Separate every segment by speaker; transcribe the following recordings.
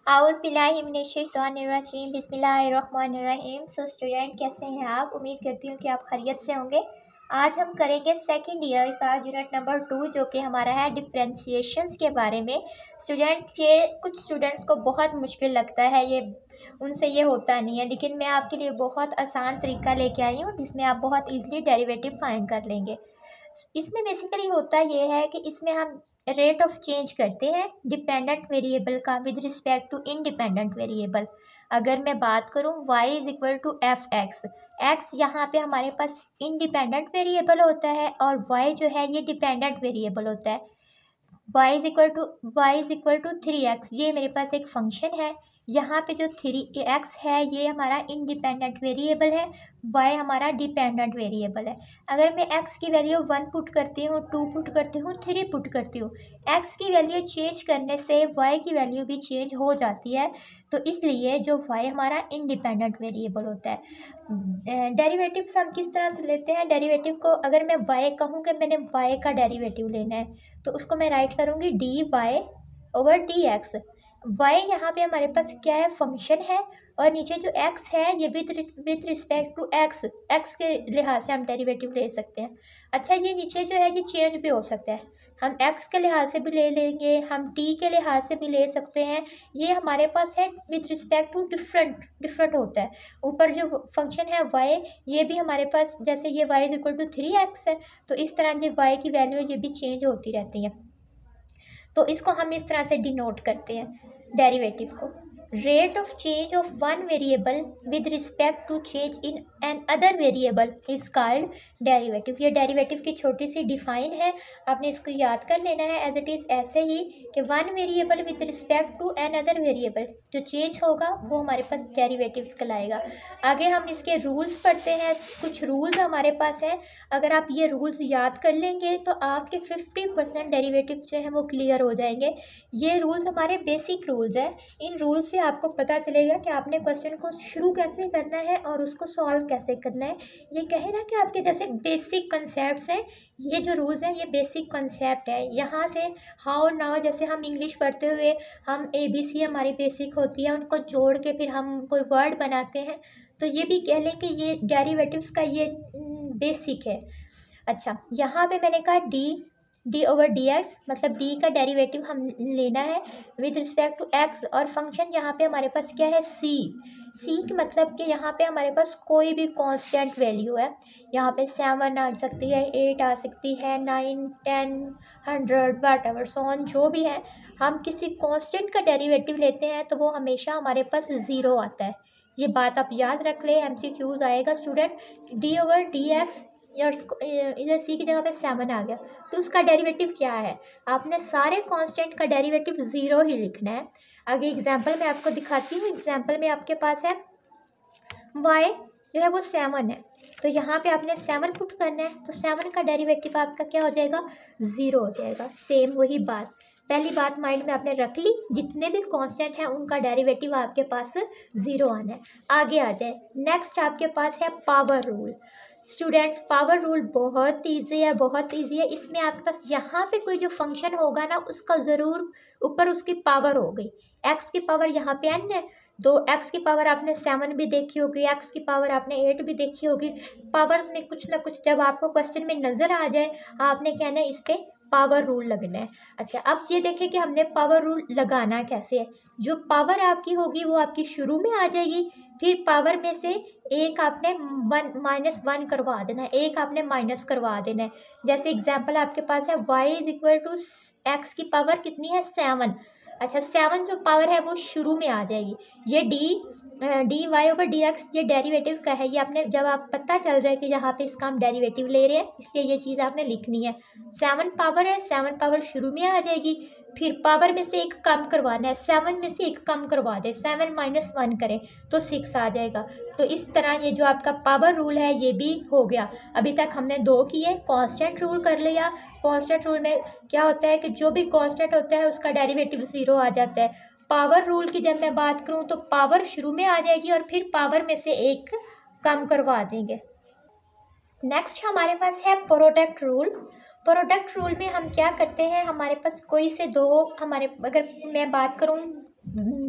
Speaker 1: आउज़बिल्लाहिमिनश्शैतानिर्रजीम बिस्मिल्लाहिर्रहमानिर्रहीम। So student, कैसे हैं आप? उम्मीद करती हूँ कि आप खैरियत से होंगे। आज हम करेंगे सेकंड ईयर का यूनिट नंबर 2, जो कि हमारा है डिफरेंशिएशंस के बारे में। स्टूडेंट, ये कुछ स्टूडेंट्स को बहुत मुश्किल लगता है, ये उनसे ये होता नहीं है, लेकिन मैं आपके लिए बहुत आसान तरीका लेके आई हूँ जिसमें आप बहुत ईजिली डेरिवेटिव फाइंड कर लेंगे। इसमें बेसिकली होता ये है कि इसमें हम रेट ऑफ चेंज करते हैं डिपेंडेंट वेरिएबल का with respect to independent variable. अगर मैं बात करूं y is equal to F X, X यहाँ पे हमारे पास इंडिपेंडेंट वेरिएबल होता है और y जो है ये डिपेंडेंट वेरिएबल होता है। y is equal to 3x, ये मेरे पास एक फंक्शन है। यहाँ पे जो 3x है ये हमारा इंडिपेंडेंट वेरिएबल है, y हमारा डिपेंडेंट वेरिएबल है। अगर मैं x की वैल्यू 1 पुट करती हूँ, 2 पुट करती हूँ, 3 पुट करती हूँ, x की वैल्यू चेंज करने से y की वैल्यू भी चेंज हो जाती है। तो इसलिए जो y हमारा इंडिपेंडेंट वेरिएबल होता है। डेरिवेटिव्स हम किस तरह से लेते हैं? डेरिवेटिव को अगर मैं y कहूँ कि मैंने y का डेरिवेटिव लेना है, तो उसको मैं राइट करूँगी dy ओवर dx। y यहाँ पे हमारे पास क्या है? फंक्शन है, और नीचे जो x है ये विद रिस्पेक्ट टू x के लिहाज से हम डेरिवेटिव ले सकते हैं। अच्छा, ये नीचे जो है ये चेंज भी हो सकता है, हम x के लिहाज से भी ले लेंगे, हम t के लिहाज से भी ले सकते हैं। ये हमारे पास है विद रिस्पेक्ट टू डिफरेंट होता है। ऊपर जो फंक्शन है y, ये भी हमारे पास, जैसे ये y is equal to 3x है, तो इस तरह ये y की वैल्यू ये भी चेंज होती रहती है। तो इसको हम इस तरह से डिनोट करते हैं डेरिवेटिव को। Rate of change of one variable with respect to change in an other variable is called derivative. ये डेरिवेटिव की छोटी सी डिफाइन है, आपने इसको याद कर लेना है एज इट इज़ ऐसे ही कि one variable with respect to an other variable, जो चेंज होगा वो हमारे पास डेरिवेटिव्स कहलाएगा। आगे हम इसके रूल्स पढ़ते हैं, कुछ रूल्स हमारे पास हैं। अगर आप ये रूल्स याद कर लेंगे तो आपके 50% डेरिवेटिव्स जो हैं वो क्लियर हो जाएंगे। ये रूल्स हमारे बेसिक रूल्स हैं। इन रूल्स से आपको पता चलेगा कि आपने क्वेश्चन को शुरू कैसे करना है और उसको सॉल्व कैसे करना है। ये कहे ना कि आपके जैसे बेसिक कंसेप्ट्स हैं, ये जो रूल्स हैं ये बेसिक कंसेप्ट है। यहाँ से हाउ नाउ, जैसे हम इंग्लिश पढ़ते हुए हम ABC हमारी बेसिक होती है, उनको जोड़ के फिर हम कोई वर्ड बनाते हैं, तो ये भी कह लें कि ये डेरिवेटिव्स का ये बेसिक है। अच्छा, यहाँ पे मैंने कहा डी ओवर डी एक्स, मतलब डी का डेरिवेटिव हम लेना है विद रिस्पेक्ट टू एक्स, और फंक्शन यहाँ पे हमारे पास क्या है? सी का मतलब कि यहाँ पे हमारे पास कोई भी कांस्टेंट वैल्यू है। यहाँ पे 7 आ सकती है, 8 आ सकती है, 9, 10, 100 वॉटएवर सो ऑन, जो भी है। हम किसी कांस्टेंट का डेरिवेटिव लेते हैं तो वो हमेशा हमारे पास 0 आता है। ये बात आप याद रख ले, MCQs आएगा student. D over D x, और इधर सी की जगह पे 7 आ गया, तो उसका डेरिवेटिव क्या है? आपने सारे कांस्टेंट का डेरिवेटिव 0 ही लिखना है। आगे एग्जांपल में आपको दिखाती हूँ। एग्जांपल में आपके पास है y जो है वो 7 है, तो यहाँ पे आपने 7 पुट करना है, तो 7 का डेरिवेटिव आपका क्या हो जाएगा? 0 हो जाएगा। सेम वही बात, पहली बात माइंड में आपने रख ली, जितने भी कांस्टेंट हैं उनका डेरिवेटिव आपके पास 0 आना है। आगे आ जाए, नेक्स्ट आपके पास है power rule. Students, power rule बहुत ईजी है, बहुत ईजी है। इसमें आपके पास यहाँ पे कोई जो फंक्शन होगा ना, उसका ज़रूर ऊपर उसकी पावर हो गई। एक्स की पावर यहाँ पे n है, तो एक्स की पावर आपने 7 भी देखी होगी, एक्स की पावर आपने 8 भी देखी होगी। पावर्स में कुछ ना कुछ जब आपको क्वेश्चन में नज़र आ जाए, आपने कहना है इस पर पावर रूल लगना है। अच्छा, अब ये देखें कि हमने पावर रूल लगाना कैसे है। जो पावर आपकी होगी वो आपकी शुरू में आ जाएगी, फिर पावर में से एक आपने -1 करवा देना है, एक आपने माइनस करवा देना है। जैसे एग्जांपल आपके पास है y is equal to X की पावर कितनी है? 7। अच्छा, 7 जो पावर है वो शुरू में आ जाएगी। ये D Y over D X ये डेरिवेटिव का है। ये आपने, जब आप पता चल जाए कि यहाँ पे इसका हम डेरिवेटिव ले रहे हैं, इसलिए ये चीज़ आपने लिखनी है। 7 पावर है, 7 पावर शुरू में आ जाएगी, फिर पावर में से एक कम करवाना है, 7 में से एक कम करवा दे, 7 - 1 करें तो 6 आ जाएगा। तो इस तरह ये जो आपका पावर रूल है ये भी हो गया। अभी तक हमने 2 किए। कांस्टेंट रूल कर लिया। कांस्टेंट रूल में क्या होता है कि जो भी कांस्टेंट होता है उसका डेरिवेटिव 0 आ जाता है। पावर रूल की जब मैं बात करूँ तो पावर शुरू में आ जाएगी और फिर पावर में से एक कम करवा देंगे। नेक्स्ट हमारे पास है प्रोडक्ट रूल। प्रोडक्ट रूल में हम क्या करते हैं, हमारे पास कोई से दो, हमारे, अगर मैं बात करूँ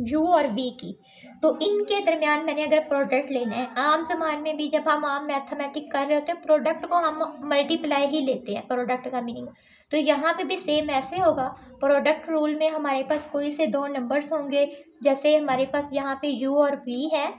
Speaker 1: यू और वी की। तो इनके दरमियान मैंने अगर प्रोडक्ट लेना है, आम जमान में भी जब हम आम मैथमेटिक कर रहे होते हैं प्रोडक्ट को हम मल्टीप्लाई ही लेते हैं, प्रोडक्ट का मीनिंग। तो यहाँ पे भी सेम ऐसे होगा। प्रोडक्ट रूल में हमारे पास कोई से दो नंबर्स होंगे, जैसे हमारे पास यहाँ पे यू और वी है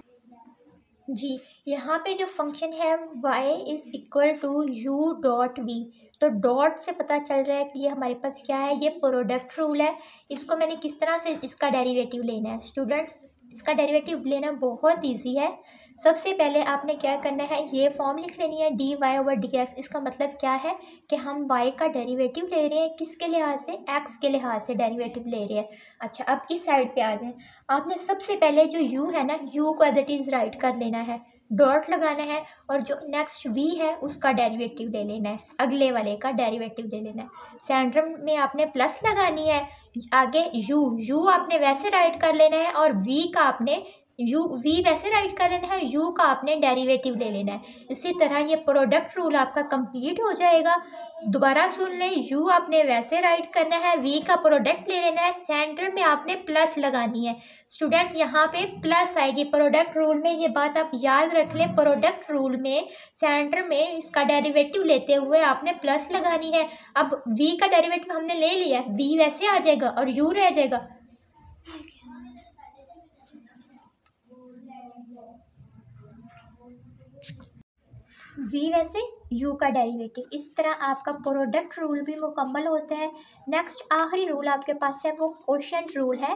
Speaker 1: जी। यहाँ पे जो फंक्शन है y is equal to U dot V, तो डॉट से पता चल रहा है कि ये हमारे पास क्या है, ये प्रोडक्ट रूल है। इसको मैंने किस तरह से इसका डेरिवेटिव लेना है स्टूडेंट्स, इसका डेरिवेटिव लेना बहुत इजी है। सबसे पहले आपने क्या करना है, ये फॉर्म लिख लेनी है D Y over D X. इसका मतलब क्या है कि हम y का डेरिवेटिव ले रहे हैं, किसके लिहाज से, x के लिहाज से डेरिवेटिव ले रहे हैं। अच्छा, अब इस साइड पे आ जाए। आपने सबसे पहले जो u है ना, u को एज इट इज़ राइट कर लेना है, डॉट लगाना है, और जो नेक्स्ट v है उसका डेरिवेटिव ले लेना है, अगले वाले का डेरिवेटिव ले लेना है। सेंटर में आपने प्लस लगानी है, आगे u आपने वैसे राइट कर लेना है, और v का आपने वी वैसे राइट कर लेना है, यू का आपने डेरिवेटिव ले लेना है। इसी तरह ये प्रोडक्ट रूल आपका कंप्लीट हो जाएगा। दोबारा सुन लें, यू आपने वैसे राइट करना है, वी का प्रोडक्ट ले लेना है, सेंटर में आपने प्लस लगानी है। स्टूडेंट यहाँ पे प्लस आएगी प्रोडक्ट रूल में, ये बात आप याद रख लें। प्रोडक्ट रूल में सेंटर में इसका डेरिवेटिव लेते हुए आपने प्लस लगानी है। अब वी का डेरिवेटिव हमने ले लिया, वी वैसे आ जाएगा और यू रह जाएगा। वी वैसे यू का डेरिवेटिव। इस तरह आपका प्रोडक्ट रूल भी मुकम्मल होता है। नेक्स्ट आखिरी रूल आपके पास है वो कोशेंट रूल है।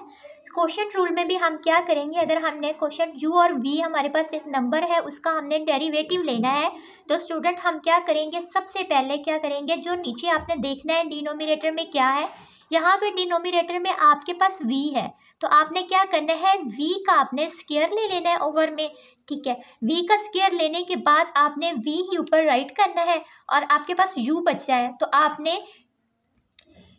Speaker 1: कोशेंट रूल में भी हम क्या करेंगे, अगर हमने कोशेंट यू और वी हमारे पास एक नंबर है उसका हमने डेरिवेटिव लेना है, तो स्टूडेंट हम क्या करेंगे, सबसे पहले क्या करेंगे, जो नीचे आपने देखना है डिनोमिनेटर में क्या है, यहाँ पे डिनोमिनेटर में आपके पास v है, तो आपने क्या करना है, v का आपने स्क्वायर ले लेना है ओवर में। ठीक है, v का स्क्वायर लेने के बाद आपने v ही ऊपर राइट करना है, और आपके पास u बचा है तो आपने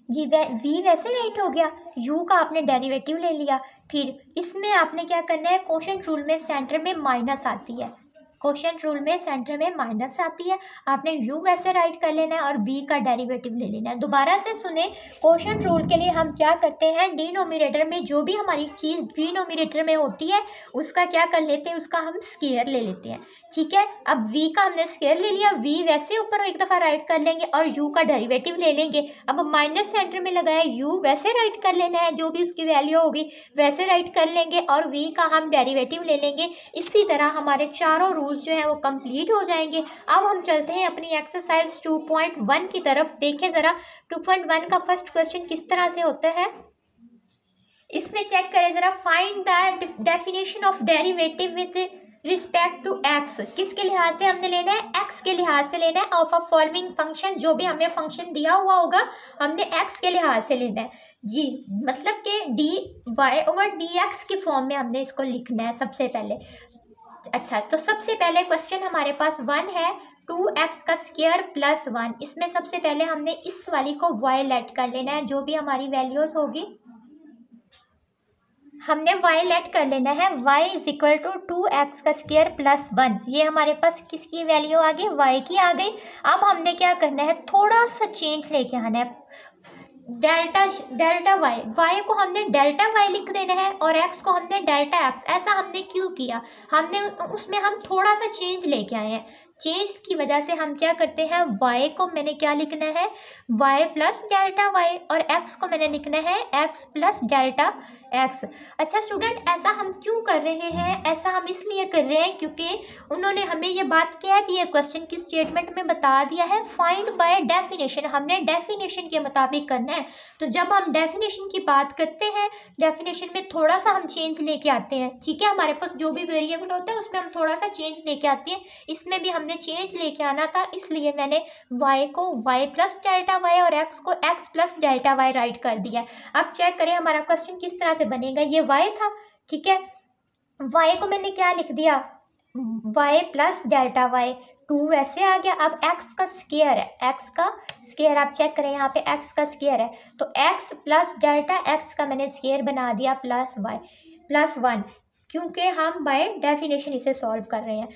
Speaker 1: जी v वैसे राइट हो गया, u का आपने डेरिवेटिव ले लिया। फिर इसमें आपने क्या करना है, कोशेंट रूल में सेंटर में माइनस आती है, कोशेंट रूल में सेंटर में माइनस आती है, आपने u वैसे राइट कर लेना है और b का डेरिवेटिव ले लेना है। दोबारा से सुने, कोशेंट रूल के लिए हम क्या करते हैं, डिनोमिनेटर में जो भी हमारी चीज़ डिनोमिनेटर में होती है उसका क्या कर लेते हैं, उसका हम स्क्वायर ले लेते हैं। ठीक है, अब v का हमने स्क्वायर ले लिया, v वैसे ऊपर एक दफ़ा राइट कर लेंगे और u का डेरिवेटिव ले लेंगे। अब माइनस सेंटर में लगाया, u वैसे राइट कर लेना है, जो भी उसकी वैल्यू होगी वैसे राइट कर लेंगे और v का हम डेरिवेटिव ले लेंगे। इसी तरह हमारे चारों रूल्स जो हैं वो कंप्लीट हो जाएंगे। अब हम चलते हैं अपनी एक्सरसाइज 2.1 की तरफ। देखें ज़रा 2.1 का फर्स्ट क्वेश्चन किस तरह से होता है, इसमें चेक करें ज़रा। Find the definition of derivative with respect to X. किसके लिहाज से हमने लेना है, एक्स के लिहाज से लेना है। ऑफ अ फॉलोइंग फंक्शन, जो भी हमें फंक्शन दिया हुआ होगा हमने एक्स के लिहाज से लेना है जी, मतलब कि D Y over D X की फॉर्म में हमने इसको लिखना है सबसे पहले। अच्छा, तो सबसे पहले क्वेश्चन हमारे पास 1 है, 2x का स्क्वायर प्लस 1। इसमें सबसे पहले हमने इस वाली को y लेट कर लेना है, जो भी हमारी वैल्यूज होगी हमने y लेट कर लेना है। y is equal to 2x का स्क्वायर प्लस 1। ये हमारे पास किसकी वैल्यू आ गई, y की आ गई। अब हमने क्या करना है, थोड़ा सा चेंज लेके आना है, डेल्टा वाई को हमने डेल्टा वाई लिख देना है और एक्स को हमने डेल्टा एक्स। ऐसा हमने क्यों किया, हमने उसमें हम थोड़ा सा चेंज लेके आए हैं। चेंज की वजह से हम क्या करते हैं, y को मैंने क्या लिखना है, y प्लस डेल्टा y, और x को मैंने लिखना है x प्लस डेल्टा x। अच्छा स्टूडेंट, ऐसा हम क्यों कर रहे हैं, ऐसा हम इसलिए कर रहे हैं क्योंकि उन्होंने हमें ये बात कह दी है, क्वेश्चन की स्टेटमेंट में बता दिया है फाइंड बाय डेफिनेशन, हमने डेफिनेशन के मुताबिक करना है। तो जब हम डेफिनेशन की बात करते हैं, डेफिनेशन में थोड़ा सा हम चेंज लेके आते हैं। ठीक है, हमारे पास जो भी वेरिएबल होता है उसमें हम थोड़ा सा चेंज लेके आते हैं, इसमें भी हमने चेंज लेके आना था, इसलिए मैंने y को y प्लस डेल्टा y और x को x plus delta y right कर दिया। अब चेक करें हमारा क्वेश्चन किस तरह से बनेगा। ये y था, ठीक है, y को मैंने क्या लिख दिया, y प्लस डेल्टा y, 2 वैसे आ गया। अब x का स्क्वायर है, x का स्क्वायर आप चेक करें, यहाँ पे x का स्क्वायर है, तो x प्लस डेल्टा x का मैंने स्क्वायर बना दिया प्लस y प्लस 1। क्योंकि हम बाय डेफिनेशन इसे सॉल्व कर रहे हैं।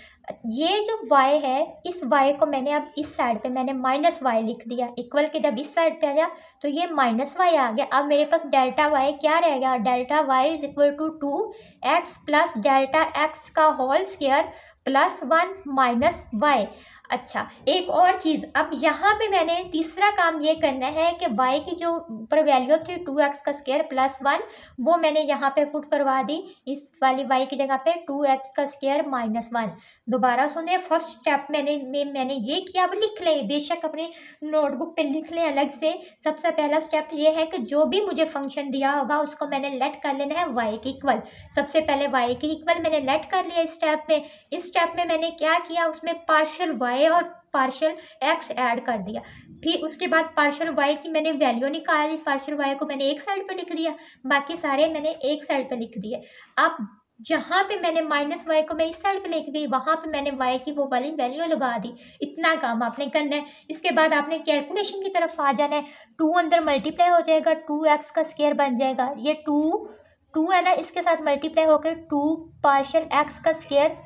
Speaker 1: ये जो y है, इस y को मैंने अब इस साइड पे मैंने माइनस वाई लिख दिया, इक्वल के जब इस साइड पे आ गया तो ये माइनस वाई आ गया। अब मेरे पास डेल्टा y क्या रह गया, delta y is equal to 2x plus delta x का whole square plus 1 minus Y. अच्छा, एक और चीज़, अब यहाँ पे मैंने तीसरा काम ये करना है कि y की जो ऊपर वैल्यू थी 2x का स्क्वायर प्लस 1, वो मैंने यहाँ पे पुट करवा दी, इस वाली y की जगह पे 2x का स्क्वायर माइनस 1। दोबारा सुने, फर्स्ट स्टेप मैंने ये किया। अब लिख लें, बेशक अपने नोटबुक पे लिख लें अलग से। सबसे पहला स्टेप ये है कि जो भी मुझे फंक्शन दिया होगा उसको मैंने लेट कर लेना है y के इक्वल। सबसे पहले y के इक्वल मैंने लेट कर लिया इस स्टेप में। इस स्टेप में मैंने क्या किया, उसमें पार्शियल y और पार्शियल x ऐड कर दिया। फिर उसके बाद पार्शियल y की मैंने वैल्यू निकाली, पार्शियल y को मैंने एक साइड पे लिख दिया, बाकी सारे मैंने एक साइड पे लिख दिए। अब जहाँ पे मैंने माइनस वाई को मैं इस साइड पे लिख दी, वहाँ पे मैंने y की वो वाली वैल्यू लगा दी। इतना काम आपने करना है। इसके बाद आपने कैलकुलेशन की तरफ आ जाना है। 2 अंदर मल्टीप्लाई हो जाएगा, 2x का स्क्वायर बन जाएगा, ये 2 है ना, इसके साथ मल्टीप्लाई होकर 2 पार्शियल x का स्क्वायर,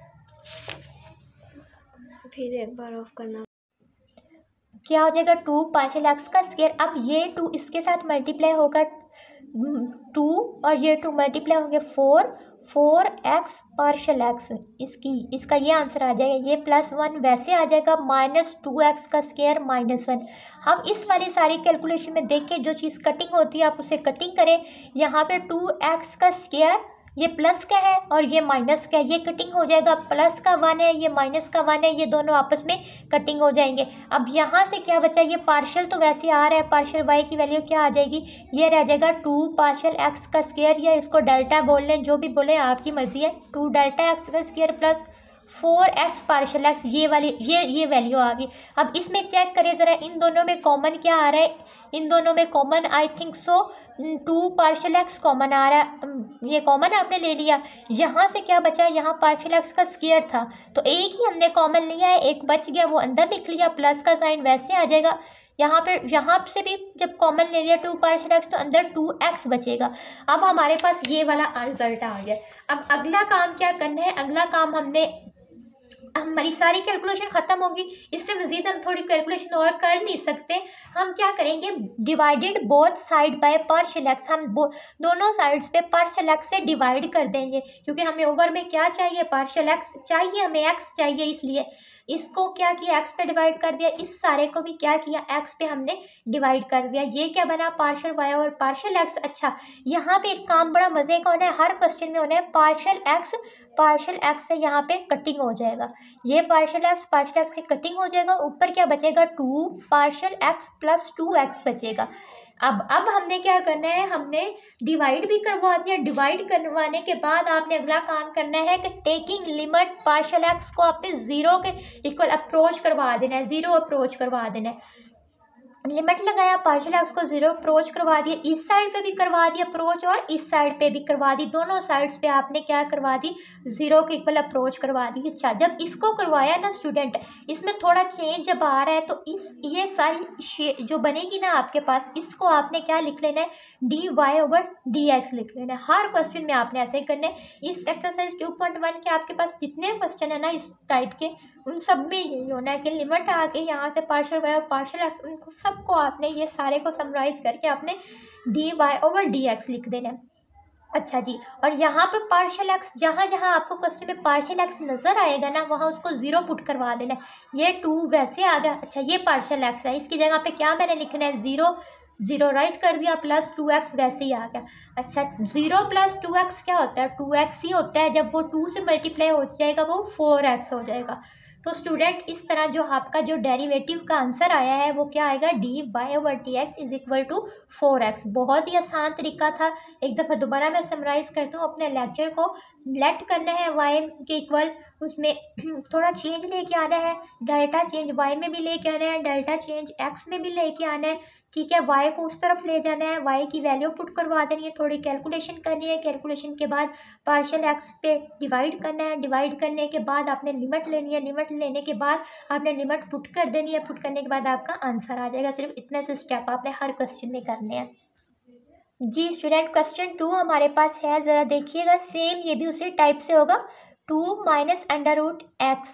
Speaker 2: फिर एक बार ऑफ करना,
Speaker 1: क्या हो जाएगा 2 पार्शियल x का स्क्वायर। अब ये 2 इसके साथ मल्टीप्लाई होकर 2 और ये 2 मल्टीप्लाई होंगे 4x पार्शियल x, इसका ये आंसर आ जाएगा। ये प्लस 1 वैसे आ जाएगा, माइनस 2x का स्क्वायर माइनस 1। हम इस वाली सारी कैलकुलेशन में देखें, जो चीज़ कटिंग होती है आप उसे कटिंग करें। यहाँ पे 2x का स्क्वायर ये प्लस का है और ये माइनस का है, ये कटिंग हो जाएगा। प्लस का 1 है, ये माइनस का 1 है, ये दोनों आपस में कटिंग हो जाएंगे। अब यहाँ से क्या बचा, ये पार्शियल तो वैसे आ रहा है, पार्शियल y की वैल्यू क्या आ जाएगी, ये रह जाएगा 2 पार्शियल x का स्क्वायर, या इसको डेल्टा बोल लें, जो भी बोले आपकी मर्जी है। 2 डेल्टा x का square plus 4x partial x, ये वाली ये वैल्यू आ गई। अब इसमें चेक करें ज़रा, इन दोनों में कॉमन क्या आ रहा है, इन दोनों में common I think so 2 partial x common आ रहा है, ये कॉमन आपने ले लिया। यहाँ से क्या बचा, यहाँ पार्शियल x का स्क्वायर था तो एक ही हमने कॉमन लिया है, एक बच गया, वो अंदर लिख लिया, प्लस का साइन वैसे आ जाएगा। यहाँ से भी जब कॉमन ले लिया 2 पार्शियल x तो अंदर 2x बचेगा। अब हमारे पास ये वाला रिजल्ट आ गया। अब अगला काम क्या करना है, अगला काम हमारी सारी कैलकुलेशन ख़त्म होगी, इससे मज़ीद हम थोड़ी कैलकुलेशन और कर नहीं सकते। हम क्या करेंगे, divided both side by partial x, हम दोनों साइड्स पे पार्शियल एक्स से डिवाइड कर देंगे, क्योंकि हमें ओवर में क्या चाहिए, पार्शियल एक्स चाहिए, हमें एक्स चाहिए, इसलिए इसको क्या किया, एक्स पे डिवाइड कर दिया, इस सारे को भी क्या किया, एक्स पे हमने डिवाइड कर दिया। ये क्या बना, पार्शियल वाई और पार्शियल एक्स। अच्छा, यहाँ पे एक काम बड़ा मज़े का होना है, हर क्वेश्चन में होना है, पार्शियल एक्स से यहाँ पे कटिंग हो जाएगा, ये पार्शियल एक्स से कटिंग हो जाएगा, ऊपर क्या बचेगा 2 पार्शियल एक्स प्लस 2x बचेगा। अब हमने क्या करना है, हमने डिवाइड भी करवा दिया। डिवाइड करवाने के बाद आपने अगला काम करना है कि टेकिंग लिमिट पार्शियल एक्स को आपने 0 के इक्वल अप्रोच करवा देना है, 0 अप्रोच करवा देना है। लिमिट लगाया, पार्शियल एक्स को 0 अप्रोच करवा दिया, इस साइड पे भी करवा दिया अप्रोच और इस साइड पे भी करवा दी, दोनों साइड्स पे आपने क्या करवा दी, 0 के इक्वल अप्रोच करवा दी। अच्छा, जब इसको करवाया ना स्टूडेंट, इसमें थोड़ा चेंज जब आ रहा है तो ये सारी जो बनेगी ना आपके पास, इसको आपने क्या लिख लेना है, dy/dx लिख लेना है। हर क्वेश्चन में आपने ऐसे ही करना है। इस एक्सरसाइज 2.1 के आपके पास जितने क्वेश्चन है ना इस टाइप के, उन सब में यही होना है कि लिमिट आके यहाँ से पार्शियल वाई और पार्शियल एक्स, उनको सबको आपने ये सारे को समराइज करके आपने dy/dx लिख देना है। अच्छा जी, और यहाँ पे पार्शियल एक्स, जहाँ जहाँ आपको क्वेश्चन में पार्शियल एक्स नज़र आएगा ना, वहाँ उसको 0 पुट करवा देना है। ये 2 वैसे आ गया। अच्छा, ये पार्शियल एक्स है, इसकी जगह पे क्या मैंने लिखना है, 0 राइट कर दिया, प्लस 2x वैसे ही आ गया। अच्छा, 0 + 2x क्या होता है, 2x ही होता है, जब वो 2 से मल्टीप्लाई हो जाएगा वो 4x हो जाएगा। तो स्टूडेंट, इस तरह जो आपका जो डेरिवेटिव का आंसर आया है वो क्या आएगा, dy/dx = 4x। बहुत ही आसान तरीका था। एक दफ़ा दोबारा मैं समराइज़ करती हूँ अपने लेक्चर को। लेट करना है y के इक्वल, उसमें थोड़ा चेंज लेके आना है, डेल्टा चेंज y में भी लेके आना है, डेल्टा चेंज x में भी लेके आना है, ठीक है। y को उस तरफ ले जाना है, y की वैल्यू पुट करवा देनी है, थोड़ी कैलकुलेशन करनी है, कैलकुलेशन के बाद पार्शियल x पे डिवाइड करना है, डिवाइड करने के बाद आपने लिमिट लेनी है, लिमिट लेने के बाद आपने लिमिट पुट कर देनी है, पुट करने के बाद आपका आंसर आ जाएगा। सिर्फ इतने से स्टेप आपने हर क्वेश्चन में करने हैं। जी स्टूडेंट, क्वेश्चन 2 हमारे पास है, ज़रा देखिएगा। सेम ये भी उसी टाइप से होगा। 2 माइनस अंडर रूट एक्स।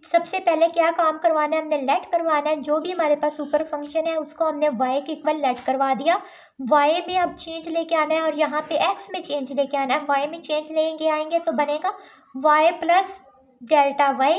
Speaker 1: सबसे पहले क्या काम करवाना है, हमने लेट करवाना है। जो भी हमारे पास सुपर फंक्शन है उसको हमने y के इक्वल लेट करवा दिया। y में अब चेंज लेके आना है और यहाँ पे x में चेंज लेके आना है। y में चेंज लेंगे आएंगे तो बनेगा y प्लस डेल्टा y,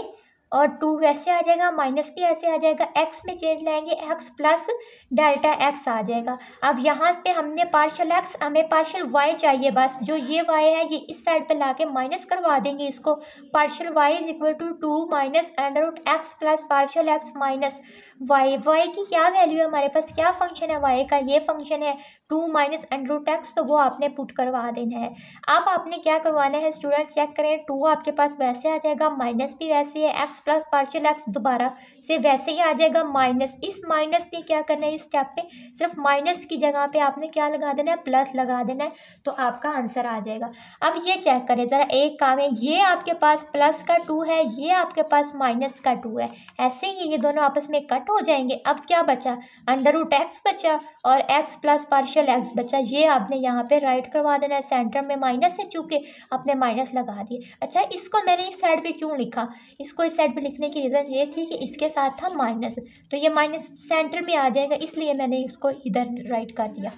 Speaker 1: और 2 वैसे आ जाएगा, माइनस भी ऐसे आ जाएगा। x में चेंज लाएंगे x प्लस डेल्टा x आ जाएगा। अब यहाँ पे हमने पार्शियल x, हमें पार्शियल y चाहिए बस। जो ये y है ये इस साइड पे लाके माइनस करवा देंगे इसको। Partial y is equal to 2 minus under root X plus partial x minus y। y की क्या वैल्यू है हमारे पास, क्या फंक्शन है y का, ये फंक्शन है 2 माइनस अंडर रूट एक्स, तो वो आपने पुट करवा देना है। अब आपने क्या करवाना है स्टूडेंट, चेक करें। 2 आपके पास वैसे आ जाएगा, माइनस भी वैसे है, x प्लस पार्शियल x दोबारा से वैसे ही आ जाएगा माइनस। इस माइनस ने क्या करना है, इस स्टेप पे सिर्फ माइनस की जगह पे आपने क्या लगा देना है, प्लस लगा देना है, तो आपका आंसर आ जाएगा। अब ये चेक करें ज़रा, एक काम है, ये आपके पास प्लस का 2 है, ये आपके पास माइनस का 2 है, ऐसे ही ये दोनों आपस में कट हो जाएंगे। अब क्या बचा, अंडर रूट एक्स बचा और x प्लस पार्शियल एक्स बचा। ये आपने यहाँ पे राइट करवा देना है। सेंटर में माइनस है, चूँकि आपने माइनस लगा दिए। अच्छा, इसको मैंने इस साइड पे क्यों लिखा, इसको इस साइड पे लिखने की रीज़न ये थी कि इसके साथ था माइनस, तो ये माइनस सेंटर में आ जाएगा, इसलिए मैंने इसको इधर राइट कर दिया।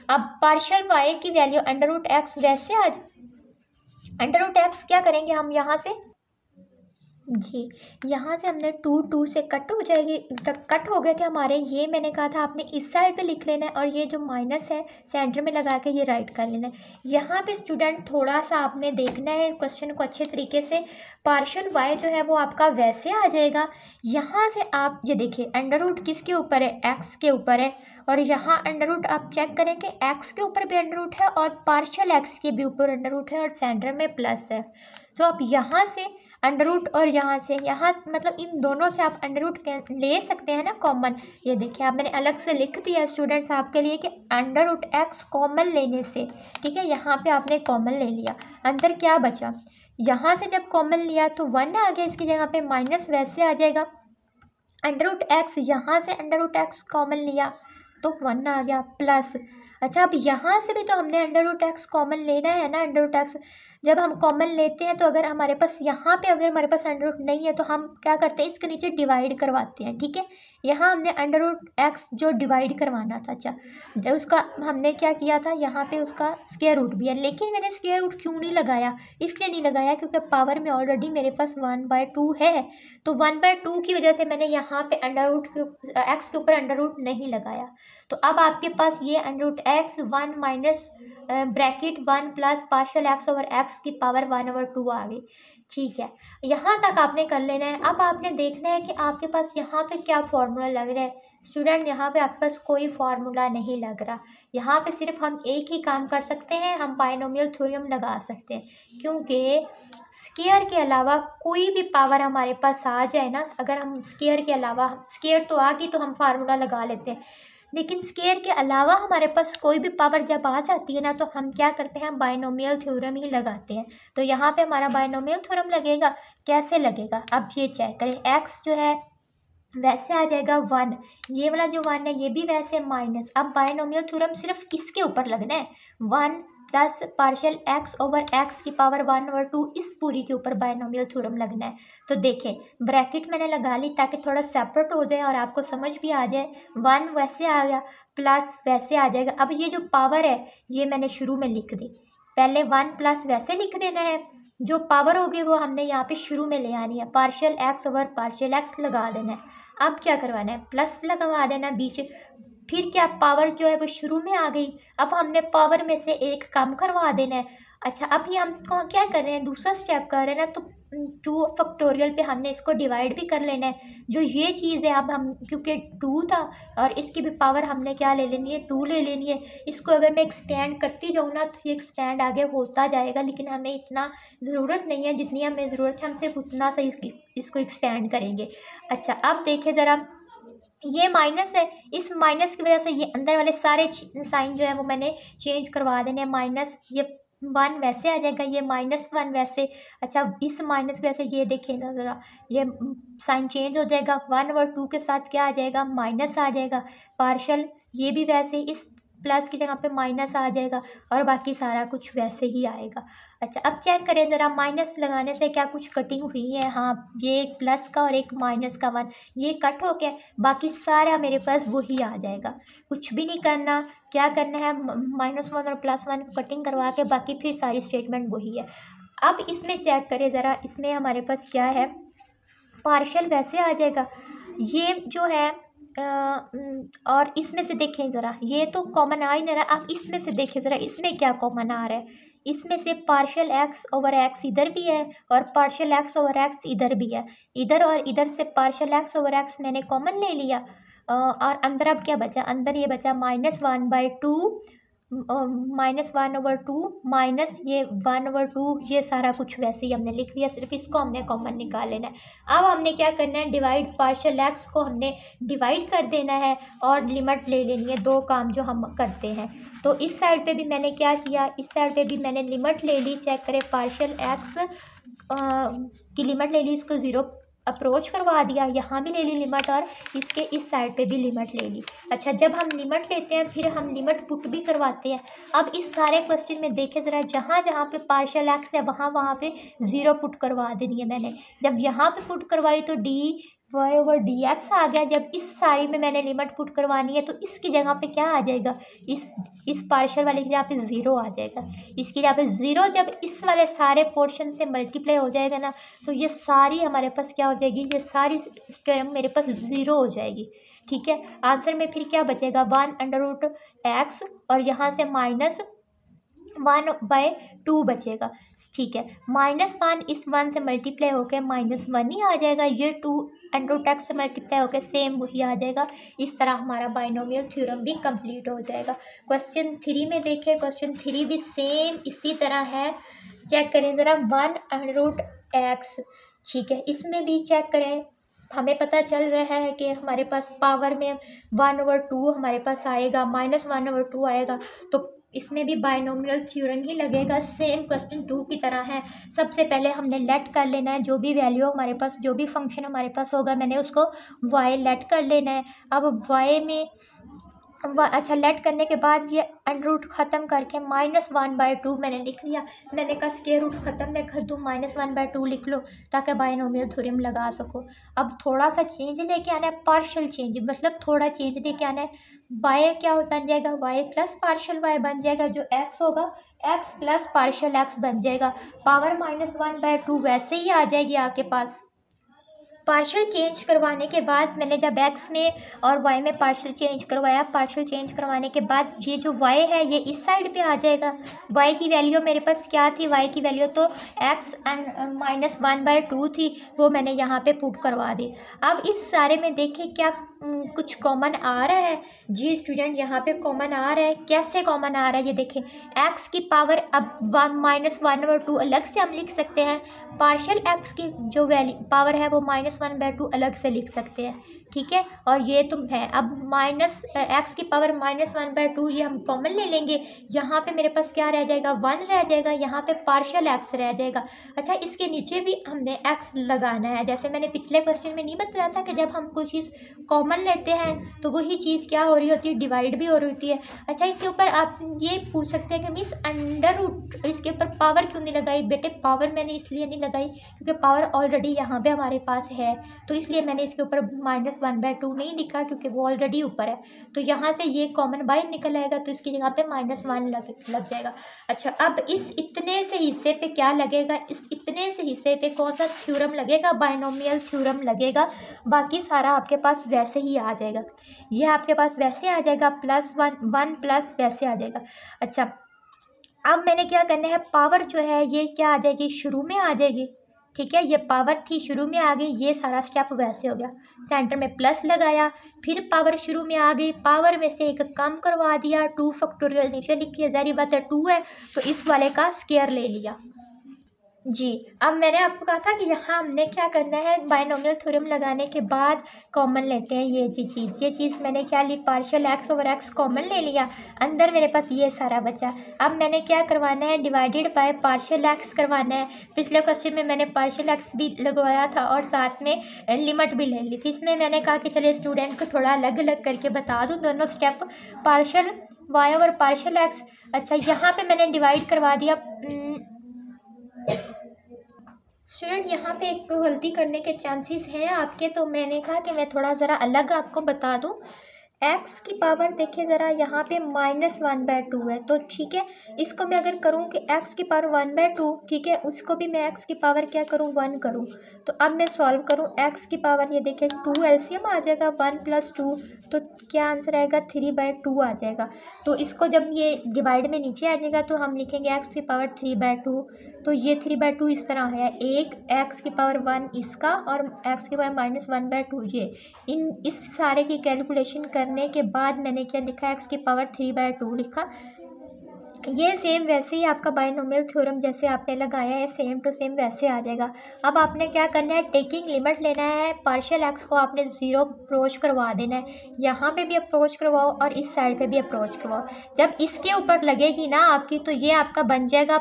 Speaker 1: अब पार्शियल y की वैल्यू अंडर रूट एक्स वैसे आज अंडर रूट एक्स क्या करेंगे हम यहाँ से, जी यहाँ से हमने 2 से कट हो जाएगी, कट हो गए थे हमारे। ये मैंने कहा था आपने इस साइड पे लिख लेना है और ये जो माइनस है सेंटर में लगा के ये राइट कर लेना है। यहाँ पे स्टूडेंट थोड़ा सा आपने देखना है क्वेश्चन को अच्छे तरीके से। पार्शियल y जो है वो आपका वैसे आ जाएगा। यहाँ से आप ये देखिए, अंडर रूट किसके ऊपर है, x के ऊपर है, और यहाँ अंडर रूट आप चेक करें कि x के ऊपर भी अंडर रूट है और पार्शियल x के भी ऊपर अंडर रूट है और सेंटर में प्लस है। तो आप यहाँ से अंडर रूट और यहाँ से यहाँ, मतलब इन दोनों से आप अंडर रूट ले सकते हैं ना कॉमन। ये देखिए, आप मैंने अलग से लिख दिया है स्टूडेंट्स आपके लिए कि अंडर रूट एक्स कॉमन लेने से, ठीक है, यहाँ पे आपने कॉमन ले लिया। अंदर क्या बचा, यहाँ से जब कॉमन लिया तो 1 आ गया, इसकी जगह पे माइनस वैसे आ जाएगा। अंडर रूट एक्स, यहाँ से अंडर रूट एक्स कॉमन लिया तो 1 आ गया प्लस। अच्छा, अब यहाँ से भी तो हमने अंडर रूट एक्स कॉमन लेना है ना। अंडर रूट एक्स जब हम कॉमन लेते हैं तो अगर हमारे पास यहाँ पे अगर हमारे पास अंडर रूट नहीं है तो हम क्या करते हैं, इसके नीचे डिवाइड करवाते हैं, ठीक है। यहाँ हमने अंडर रूट एक्स जो डिवाइड करवाना था, अच्छा उसका हमने क्या किया था, यहाँ पे उसका स्क्वायर रूट भी है, लेकिन मैंने स्क्वायर रूट क्यों नहीं लगाया, इसलिए नहीं लगाया क्योंकि पावर में ऑलरेडी मेरे पास 1/2 है, तो 1/2 की वजह से मैंने यहाँ पे अंडर रूट एक्स के ऊपर अंडर रूट नहीं लगाया। तो अब आपके पास ये under root X 1 minus bracket 1 plus partial X over X की पावर 1/2 आ गई, ठीक है। यहाँ तक आपने कर लेना है। अब आपने देखना है कि आपके पास यहाँ पे क्या फार्मूला लग रहा है स्टूडेंट। यहाँ पे आपके पास कोई फार्मूला नहीं लग रहा। यहाँ पे सिर्फ हम एक ही काम कर सकते हैं, हम बायनोमियल थ्योरम लगा सकते हैं, क्योंकि स्क्वायर के अलावा कोई भी पावर हमारे पास आ जाए ना, अगर हम स्क्वायर के अलावा, स्क्वायर तो आ गई तो हम फार्मूला लगा लेते हैं, लेकिन स्क्वायर के अलावा हमारे पास कोई भी पावर जब आ जाती है ना तो हम क्या करते हैं, बायनोमियल थ्योरम ही लगाते हैं। तो यहाँ पे हमारा बायनोमियल थ्योरम लगेगा। कैसे लगेगा, अब ये चेक करें। एक्स जो है वैसे आ जाएगा 1, ये वाला जो 1 है ये भी वैसे माइनस। अब बायनोमियल थ्योरम सिर्फ किसके ऊपर लगना है, 1 plus partial X over X की पावर 1/2, इस पूरी के ऊपर बायनोमियल थ्योरम लगना है। तो देखें, ब्रैकेट मैंने लगा ली ताकि थोड़ा सेपरेट हो जाए और आपको समझ भी आ जाए। 1 वैसे आ गया प्लस वैसे आ जाएगा। अब ये जो पावर है ये मैंने शुरू में लिख दी, पहले 1 प्लस वैसे लिख देना है, जो पावर होगी वो हमने यहाँ पे शुरू में ले आनी है, partial X over partial x लगा देना है। अब क्या करवाना है, प्लस लगवा देना बीच, फिर क्या पावर जो है वो शुरू में आ गई। अब हमने पावर में से एक कम करवा देना है। अच्छा, अब ये हम क्या कर रहे हैं, दूसरा स्टेप कर रहे हैं ना, तो 2 फैक्टोरियल पे हमने इसको डिवाइड भी कर लेना है। जो ये चीज़ है, अब हम क्योंकि 2 था और इसकी भी पावर हमने क्या ले लेनी है, 2 ले लेनी है। इसको अगर मैं एक्सपेंड करती जाऊँ ना तो ये एक्सपेंड आगे होता जाएगा, लेकिन हमें इतना ज़रूरत नहीं है, जितनी हमें ज़रूरत है हम सिर्फ उतना सा इसको एक्सपेंड करेंगे। अच्छा, अब देखें ज़रा, ये माइनस है, इस माइनस की वजह से ये अंदर वाले सारे साइन जो है वो मैंने चेंज करवा देने हैं। माइनस ये 1 वैसे आ जाएगा, ये -1 वैसे। अच्छा, इस माइनस की वजह से ये देखें ना ज़रा, ये साइन चेंज हो जाएगा, 1 और 2 के साथ क्या आ जाएगा, माइनस आ जाएगा। पार्शल ये भी वैसे, इस प्लस की जगह पे माइनस आ जाएगा और बाकी सारा कुछ वैसे ही आएगा। अच्छा, अब चेक करें ज़रा, माइनस लगाने से क्या कुछ कटिंग हुई है? हाँ, ये एक प्लस का और एक माइनस का 1 ये कट हो गया, बाकी सारा मेरे पास वही आ जाएगा। कुछ भी नहीं करना, क्या करना है, -1 और +1 कटिंग करवा के बाकी फिर सारी स्टेटमेंट वही है। अब इसमें चेक करें ज़रा, इसमें हमारे पास क्या है, पार्शियल वैसे आ जाएगा ये जो है और इसमें से देखें ज़रा, ये तो कॉमन आ ही नहीं रहा। आप इसमें से देखें ज़रा, इसमें क्या कॉमन आ रहा है? इसमें से पार्शियल एक्स ओवर एक्स इधर भी है और पार्शियल एक्स ओवर एक्स इधर भी है। इधर और इधर से पार्शियल एक्स ओवर एक्स मैंने कॉमन ले लिया और अंदर अब क्या बचा? अंदर ये बचा -1/2 -1/2 माइनस ये 1/2, ये सारा कुछ वैसे ही हमने लिख दिया, सिर्फ इसको हमने कॉमन निकाल लेना है। अब हमने क्या करना है, डिवाइड पार्शियल एक्स को हमने डिवाइड कर देना है और लिमिट ले लेनी है, दो काम जो हम करते हैं। तो इस साइड पे भी मैंने क्या किया, इस साइड पे भी मैंने लिमिट ले ली। चेक करें, पार्शियल एक्स की लिमिट ले ली, इसको 0 अप्रोच करवा दिया, यहाँ भी ले ली लिमिट और इसके इस साइड पे भी लिमिट ले ली। अच्छा, जब हम लिमिट लेते हैं फिर हम लिमिट पुट भी करवाते हैं। अब इस सारे क्वेश्चन में देखें ज़रा, जहाँ जहाँ पे पार्शियल एक्स है वहाँ वहाँ पे 0 पुट करवा देनी है मैंने। जब यहाँ पे पुट करवाई तो dy/dx आ गया। जब इस सारी में मैंने लिमिट पुट करवानी है तो इसकी जगह पे क्या आ जाएगा, इस पार्शियल वाले की जगह पे 0 आ जाएगा। इसकी जगह पे 0 जब इस वाले सारे पोर्शन से मल्टीप्लाई हो जाएगा ना, तो ये सारी हमारे पास क्या हो जाएगी, ये सारी टर्म मेरे पास 0 हो जाएगी। ठीक है, आंसर में फिर क्या बचेगा, 1/x और यहाँ से -1/2 बचेगा। ठीक है, -1 इस 1 से मल्टीप्लाई होकर -1 ही आ जाएगा, ये 2√x से मल्टीप्लाई होकर सेम वही आ जाएगा। इस तरह हमारा बाइनोमियल थ्योरम भी कंप्लीट हो जाएगा। क्वेश्चन 3 में देखें, क्वेश्चन 3 भी सेम इसी तरह है। चेक करें ज़रा, 1√x। ठीक है, इसमें भी चेक करें, हमें पता चल रहा है कि हमारे पास पावर में 1/2 हमारे पास आएगा, -1/2 आएगा, तो इसमें भी बाइनोमियल थ्योरम ही लगेगा, सेम क्वेश्चन 2 की तरह है। सबसे पहले हमने लेट कर लेना है, जो भी वैल्यू हमारे पास, जो भी फंक्शन हमारे पास होगा मैंने उसको y लेट कर लेना है। अब y में अच्छा, लेट करने के बाद ये अंडर रूट ख़त्म करके -1/2 मैंने लिख लिया। मैंने कहा स्क्वायर रूट ख़त्म मैं कर दूँ, -1/2 लिख लो ताकि बाइनोमियल थ्योरम लगा सको। अब थोड़ा सा चेंज लेके आना है, पार्शियल चेंज, मतलब थोड़ा चेंज लेके आना है। y क्या बन जाएगा, y प्लस पार्शियल y बन जाएगा, जो x होगा x प्लस पार्शियल x बन जाएगा। पावर -1/2 वैसे ही आ जाएगी आपके पास। पार्शियल चेंज करवाने के बाद मैंने जब x में और y में पार्शियल चेंज करवाया, पार्शियल चेंज करवाने के बाद ये जो y है ये इस साइड पे आ जाएगा। y की वैल्यू मेरे पास क्या थी, y की वैल्यू तो x -1/2 थी, वो मैंने यहाँ पे पुट करवा दी। अब इस सारे में देखें क्या कुछ कॉमन आ रहा है। जी स्टूडेंट, यहाँ पे कॉमन आ रहा है। कैसे कॉमन आ रहा है ये देखें, x की पावर अब -1/2 अलग से हम लिख सकते हैं, पार्शियल x की जो वैल्यू पावर है वो -1/2 अलग से लिख सकते हैं। ठीक है, और ये तो है। अब x की पावर -1/2 ये हम कॉमन ले लेंगे, यहाँ पे मेरे पास क्या रह जाएगा, 1 रह जाएगा, यहाँ पे पार्शियल x रह जाएगा। अच्छा, इसके नीचे भी हमने x लगाना है। जैसे मैंने पिछले क्वेश्चन में नहीं बताया था कि जब हम कोई चीज़ कॉमन लेते हैं तो वही चीज़ क्या हो रही होती है, डिवाइड भी हो रही होती है। अच्छा, इसके ऊपर आप ये पूछ सकते हैं कि मिस अंडर रूट इसके ऊपर पावर क्यों नहीं लगाई। बेटे, पावर मैंने इसलिए नहीं लगाई क्योंकि पावर ऑलरेडी यहाँ पे हमारे पास है, तो इसलिए मैंने इसके ऊपर -1/2 नहीं लिखा क्योंकि वो ऑलरेडी ऊपर है। तो यहाँ से ये कॉमन बाहर निकल आएगा, तो इसकी जगह पे -1 लग जाएगा। अच्छा, अब इस इतने से हिस्से पे क्या लगेगा, इस इतने से हिस्से पे कौन सा थ्योरम लगेगा, बाइनोमियल थ्योरम लगेगा। बाकी सारा आपके पास वैसे ही आ जाएगा, ये आपके पास वैसे आ जाएगा, +1 प्लस वैसे आ जाएगा। अच्छा, अब मैंने क्या करना है, पावर जो है ये क्या आ जाएगी, शुरू में आ जाएगी। ठीक है, ये पावर थी शुरू में आ गई, ये सारा स्टेप वैसे हो गया। सेंटर में प्लस लगाया, फिर पावर शुरू में आ गई, पावर में से एक कम करवा दिया, 2 फैक्टोरियल नीचे लिखिए, ज़ाहिर बात है 2 है तो इस वाले का स्क्वायर ले लिया। जी, अब मैंने आपको कहा था कि यहाँ हमने क्या करना है, बाइनोमियल थ्योरम लगाने के बाद कॉमन लेते हैं। ये चीज़ मैंने क्या ली, partial x over x common ले लिया, अंदर मेरे पास ये सारा बचा। अब मैंने क्या करवाना है, डिवाइडेड बाय पार्शियल x करवाना है। पिछले क्वेश्चन में मैंने पार्शियल x भी लगवाया था और साथ में लिमिट भी ले ली थी। इसमें मैंने कहा कि चलिए स्टूडेंट को थोड़ा अलग अलग करके बता दूँ दोनों step. Partial Y over partial X. अच्छा यहाँ पे मैंने डिवाइड करवा दिया। स्टूडेंट यहाँ पे एक गलती करने के चांसेस हैं आपके, तो मैंने कहा कि मैं थोड़ा ज़रा अलग आपको बता दूँ। एक्स की पावर देखिए ज़रा, यहाँ पे -1/2 है, तो ठीक है इसको मैं अगर करूँ कि एक्स की पावर 1/2, ठीक है उसको भी मैं एक्स की पावर क्या करूँ 1 करूँ। तो अब मैं सॉल्व करूँ एक्स की पावर, ये देखिए 2 एलसीएम आ जाएगा 1 + 2, तो क्या आंसर आएगा 3/2 आ जाएगा। तो इसको जब ये डिवाइड में नीचे आ जाएगा तो हम लिखेंगे एक्स की पावर 3/2, तो ये 3/2 इस तरह है, एक एक्स की पावर 1 इसका और एक्स की पावर -1/2 ये। इस सारे की कैलकुलेशन करने के बाद मैंने क्या लिखा, एक्स की पावर 3/2 लिखा। ये सेम वैसे ही आपका बायनोमियल थ्योरम जैसे आपने लगाया है सेम टू सेम वैसे आ जाएगा। अब आपने क्या करना है, टेकिंग लिमिट लेना है, पार्शियल एक्स को आपने 0 अप्रोच करवा देना है, यहाँ पे भी अप्रोच करवाओ और इस साइड पे भी अप्रोच करवाओ। जब इसके ऊपर लगेगी ना आपकी, तो ये आपका बन जाएगा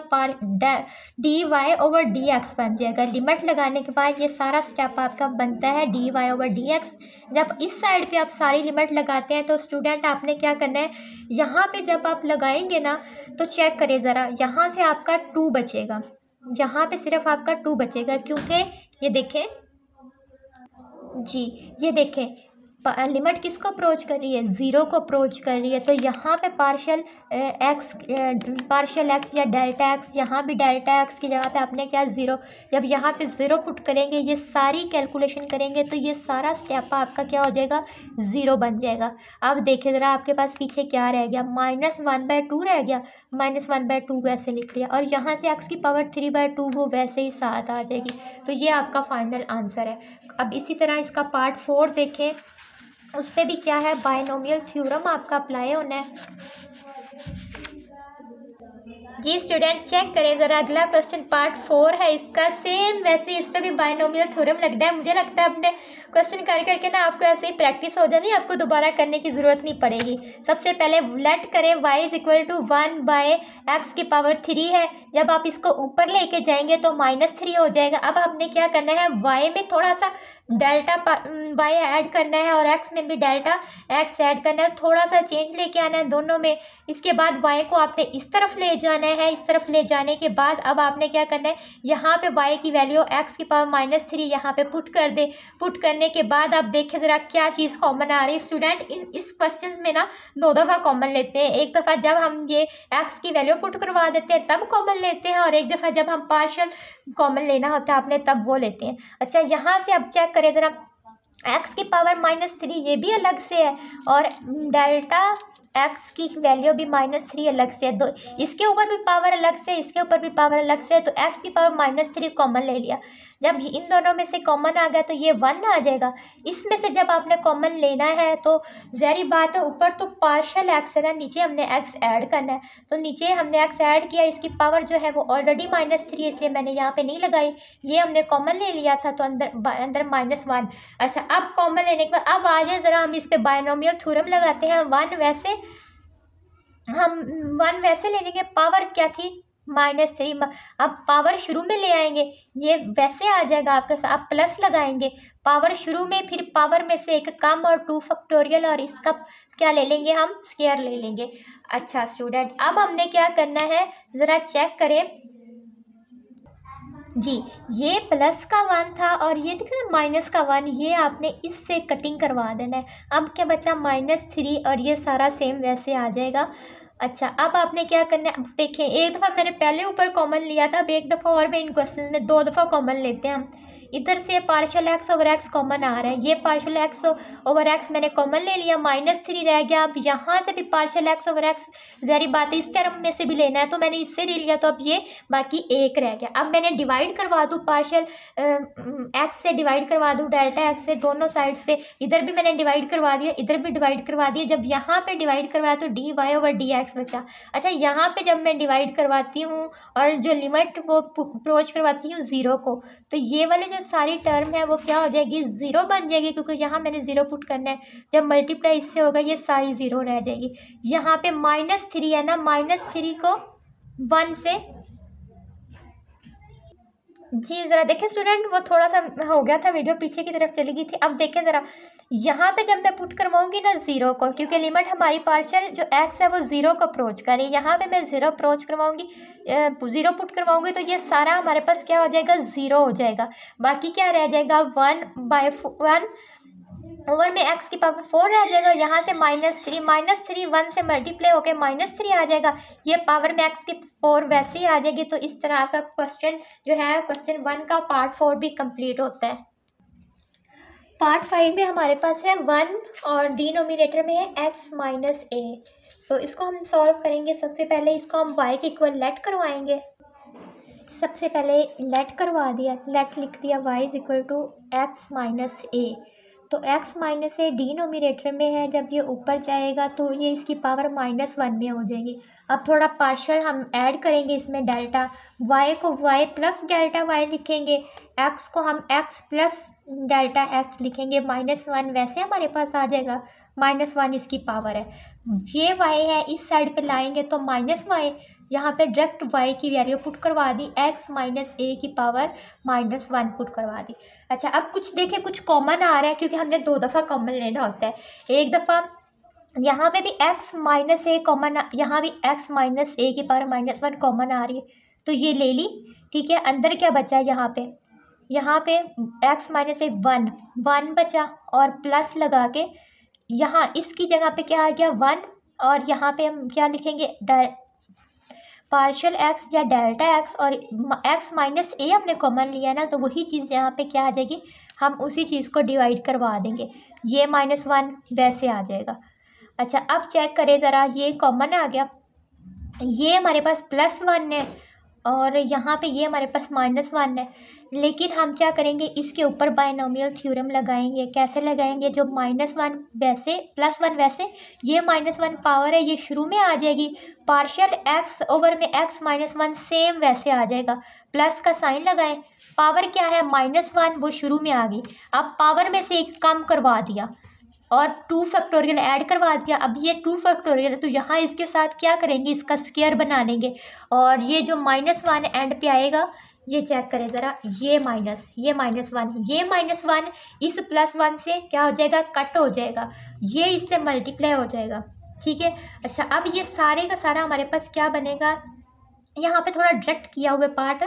Speaker 1: dy/dx बन जाएगा। लिमिट लगाने के बाद ये सारा स्टेप आपका बनता है dy/dx। जब इस साइड पे आप सारी लिमिट लगाते हैं तो स्टूडेंट आपने क्या करना है, यहाँ पे जब आप लगाएंगे ना तो चेक करें ज़रा, यहाँ से आपका 2 बचेगा, यहाँ पे सिर्फ आपका 2 बचेगा, क्योंकि ये देखें जी, ये देखें लिमिट किसको अप्रोच कर रही है, 0 को अप्रोच कर रही है। तो यहाँ पे पार्शियल एक्स या डेल्टा एक्स, यहाँ भी डेल्टा एक्स की जगह पे आपने क्या 0, जब यहाँ पे 0 पुट करेंगे, ये सारी कैलकुलेशन करेंगे तो ये सारा स्टेप आपका क्या हो जाएगा 0 बन जाएगा। अब देखिए ज़रा आपके पास पीछे क्या रह गया, -1/2 रह गया, -1/2 वैसे लिख लिया, और यहाँ से एक्स की पावर 3/2 वो वैसे ही साथ आ जाएगी। तो ये आपका फाइनल आंसर है। अब इसी तरह इसका पार्ट 4 देखें, उस पर भी क्या है, बायनोमियल थ्योरम आपका अप्लाई होना है। जी स्टूडेंट चेक करें ज़रा, अगला क्वेश्चन पार्ट 4 है इसका, सेम वैसे इस पर भी बायनोमियल थ्योरम लगता है। मुझे लगता है अपने क्वेश्चन कर करके ना आपको ऐसे ही प्रैक्टिस हो जानी, आपको दोबारा करने की ज़रूरत नहीं पड़ेगी। सबसे पहले लेट करें y = 1/x की पावर 3 है, जब आप इसको ऊपर लेके जाएंगे तो -3 हो जाएगा। अब आपने क्या करना है, y में थोड़ा सा डेल्टा y ऐड करना है और x में भी डेल्टा x ऐड करना है, थोड़ा सा चेंज लेके आना है दोनों में। इसके बाद y को आपने इस तरफ ले जाना है, इस तरफ ले जाने के बाद अब आपने क्या करना है, यहाँ पे y की वैल्यू x की पावर -3 यहाँ पे पुट कर दे। पुट करने के बाद आप देखें ज़रा क्या चीज़ कॉमन आ रही है। स्टूडेंट इस क्वेश्चन में ना 2 दफ़ा कॉमन लेते हैं, एक दफ़ा जब हम ये x की वैल्यू पुट करवा देते हैं तब कॉमन लेते हैं, और एक दफ़ा जब हम पार्शियल कॉमन लेना होता है आपने तब वो लेते हैं। अच्छा यहाँ से अब चेक करें ज़रा, x की पावर -3 ये भी अलग से है और डेल्टा x की वैल्यू भी -3 अलग से है, दो इसके ऊपर भी पावर अलग से, इसके ऊपर भी पावर अलग से है, तो x की पावर -3 कॉमन ले लिया। जब इन दोनों में से कॉमन आ गया तो ये 1 आ जाएगा। इसमें से जब आपने कॉमन लेना है तो ज़ाहिर बात है ऊपर तो पार्शियल x है ना, नीचे हमने x ऐड करना है, तो नीचे हमने x ऐड किया, इसकी पावर जो है वो ऑलरेडी -3 है इसलिए मैंने यहाँ पे नहीं लगाई, ये हमने कॉमन ले लिया था तो अंदर -1। अच्छा अब कॉमन लेने के बाद अब आ जाए ज़रा हम इस पर बायनोमियल थ्योरम लगाते हैं। 1 वैसे लेने के पावर क्या थी -3, अब पावर शुरू में ले आएंगे, ये वैसे आ जाएगा आपके साथ, आप प्लस लगाएंगे पावर शुरू में, फिर पावर में से एक कम और 2 फैक्टोरियल और इसका क्या ले लेंगे हम स्क्वायर ले लेंगे। अच्छा स्टूडेंट अब हमने क्या करना है ज़रा चेक करें जी, ये प्लस का 1 था और ये दिख रहा है माइनस का 1, ये आपने इससे कटिंग करवा देना है। अब क्या बचा -3 और ये सारा सेम वैसे आ जाएगा। अच्छा अब आपने क्या करना है, अब देखें एक दफ़ा मैंने पहले ऊपर कॉमन लिया था, अब एक दफ़ा और मैं इन क्वेश्चन में 2 दफ़ा कॉमन लेते हैं हम। इधर से partial x over x common आ रहा है, ये पार्शियल x ओवर x मैंने कॉमन ले लिया, -3 रह गया। अब यहाँ से भी पार्शियल x ओवर x ज़ाहिर बात है इस टर्म में से भी लेना है तो मैंने इससे ले लिया, तो अब ये बाकी 1 रह गया। अब मैंने डिवाइड करवा दूँ पार्शियल x से डिवाइड करवा दूँ डेल्टा x से दोनों साइड्स पे, इधर भी मैंने डिवाइड करवा दिया, इधर भी डिवाइड करवा दिया। जब यहाँ पे डिवाइड करवाया तो dy/dx बचा। अच्छा यहाँ पे जब मैं डिवाइड करवाती हूँ और जो लिमिट वो अप्रोच करवाती हूँ 0 को, तो ये वाले जो सारी टर्म है वो क्या हो जाएगी 0 बन जाएगी, क्योंकि यहाँ मैंने 0 पुट करना है। जब मल्टीप्लाई इससे होगा ये सारी 0 रह जाएगी। यहाँ पे -3 है ना, -3 को 1 से जी ज़रा देखें स्टूडेंट, वो थोड़ा सा हो गया था, वीडियो पीछे की तरफ चली गई थी। अब देखें ज़रा, यहाँ पे जब मैं पुट करवाऊंगी ना ज़ीरो को, क्योंकि लिमिट हमारी पार्शियल जो एक्स है वो ज़ीरो को अप्रोच करे, यहाँ पे मैं ज़ीरो अप्रोच करवाऊंगी, ज़ीरो पुट करवाऊंगी, तो ये सारा हमारे पास क्या हो जाएगा, ज़ीरो हो जाएगा। बाकी क्या रह जाएगा, 1/1 ओवर में एक्स की पावर 4 रह जाएगा, और यहाँ से -3 1 से मल्टीप्लाई होकर -3 आ जाएगा, ये पावर में एक्स की 4 वैसे ही आ जाएगी। तो इस तरह का क्वेश्चन जो है, क्वेश्चन 1 का पार्ट 4 भी कंप्लीट होता है। पार्ट 5 में हमारे पास है 1 और डिनोमिनेटर में है x-a। तो इसको हम सॉल्व करेंगे। सबसे पहले इसको हम y के इक्वल लेट करवाएंगे। सबसे पहले लेट करवा दिया, लेट लिख दिया y is equal to x-a। तो x-a डिनोमिनेटर में है, जब ये ऊपर जाएगा तो ये इसकी पावर -1 में हो जाएगी। अब थोड़ा पार्शियल हम ऐड करेंगे इसमें, डेल्टा y को y प्लस डेल्टा y लिखेंगे, x को हम x प्लस डेल्टा x लिखेंगे, -1 वैसे हमारे पास आ जाएगा, -1 इसकी पावर है। ये y है, इस साइड पे लाएंगे तो -y, यहाँ पे डायरेक्ट y की वैल्यू पुट करवा दी, x-a की पावर -1 पुट करवा दी। अच्छा, अब कुछ देखें, कुछ कॉमन आ रहा है, क्योंकि हमने 2 दफ़ा कॉमन लेना होता है। एक दफ़ा यहाँ पे भी x-a कॉमन, यहाँ भी x-a की पावर -1 कॉमन आ रही है, तो ये ले ली, ठीक है। अंदर क्या बचा है, यहाँ पे x-a 1 बचा, और प्लस लगा के यहाँ इसकी जगह पे क्या आ गया 1, और यहाँ पे हम क्या लिखेंगे, पार्शियल x या डेल्टा x, और x-a हमने कॉमन लिया ना, तो वही चीज़ यहाँ पे क्या आ जाएगी, हम उसी चीज़ को डिवाइड करवा देंगे, ये -1 वैसे आ जाएगा। अच्छा, अब चेक करें ज़रा, ये कॉमन आ गया, ये हमारे पास +1 है, और यहाँ पे ये हमारे पास -1 है। लेकिन हम क्या करेंगे, इसके ऊपर बायनोमियल थ्योरम लगाएंगे। कैसे लगाएंगे, जो -1 वैसे +1 वैसे, ये -1 पावर है, ये शुरू में आ जाएगी, पार्शियल x ओवर में x-1 सेम वैसे आ जाएगा, प्लस का साइन लगाएं, पावर क्या है -1, वो शुरू में आ गई। अब पावर में से एक कम करवा दिया और 2 फैक्टोरियल ऐड करवा दिया। अब ये 2 फैक्टोरियल है, तो यहाँ इसके साथ क्या करेंगे, इसका स्क्वायर बना लेंगे, और ये जो -1 एंड पे आएगा, ये चेक करें ज़रा, ये -1 इस +1 से क्या हो जाएगा, कट हो जाएगा, ये इससे मल्टीप्लाई हो जाएगा, ठीक है। अच्छा, अब ये सारे का सारा हमारे पास क्या बनेगा, यहाँ पे थोड़ा डायरेक्ट किया हुआ पार्ट,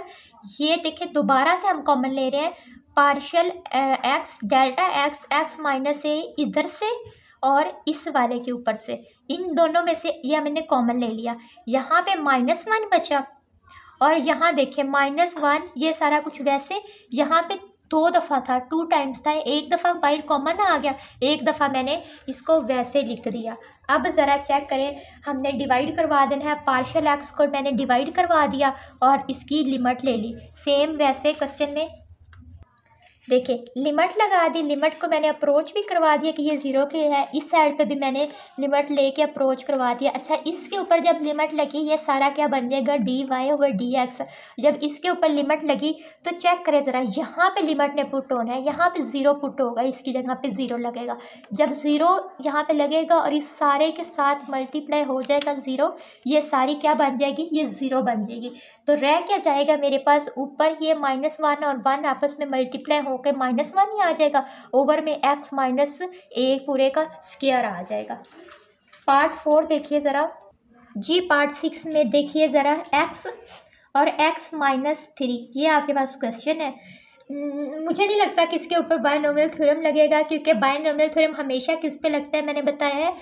Speaker 1: ये देखिए दोबारा से हम कॉमन ले रहे हैं, पार्शियल x डेल्टा x-a इधर से और इस वाले के ऊपर से, इन दोनों में से ये मैंने कॉमन ले लिया। यहाँ पे -1 बचा, और यहाँ देखिए -1, ये सारा कुछ वैसे, यहाँ पे 2 दफ़ा था, 2 टाइम्स था, एक दफ़ा बाहर कॉमन आ गया, एक दफ़ा मैंने इसको वैसे लिख दिया। अब ज़रा चेक करें, हमने डिवाइड करवा देना है, पार्शियल एक्स को मैंने डिवाइड करवा दिया और इसकी लिमिट ले ली, सेम वैसे क्वेश्चन में देखिए लिमिट लगा दी, लिमिट को मैंने अप्रोच भी करवा दिया कि ये 0 के है, इस साइड पे भी मैंने लिमिट लेके अप्रोच करवा दिया। अच्छा, इसके ऊपर जब लिमिट लगी, ये सारा क्या बन जाएगा, dy ओवर dx। जब इसके ऊपर लिमिट लगी तो चेक करें ज़रा, यहाँ पे लिमिट ने पुट होना है, यहाँ पे 0 पुट होगा, इसकी जगह पे 0 लगेगा। जब 0 यहाँ पे लगेगा और इस सारे के साथ मल्टीप्लाई हो जाएगा 0, ये सारी क्या बन जाएगी, ये 0 बन जाएगी। तो रह क्या जाएगा मेरे पास, ऊपर ये -1 और 1 आपस में मल्टीप्लाई होकर -1 ही आ जाएगा, ओवर में x-a पूरे का स्क्वायर आ जाएगा। पार्ट 4 देखिए ज़रा जी, पार्ट 6 में देखिए ज़रा, x और x-3, ये आपके पास क्वेश्चन है। मुझे नहीं लगता कि इसके ऊपर बायनोमियल थ्योरम लगेगा, क्योंकि बायनोमियल थ्योरम हमेशा किस पे लगता है, मैंने बताया है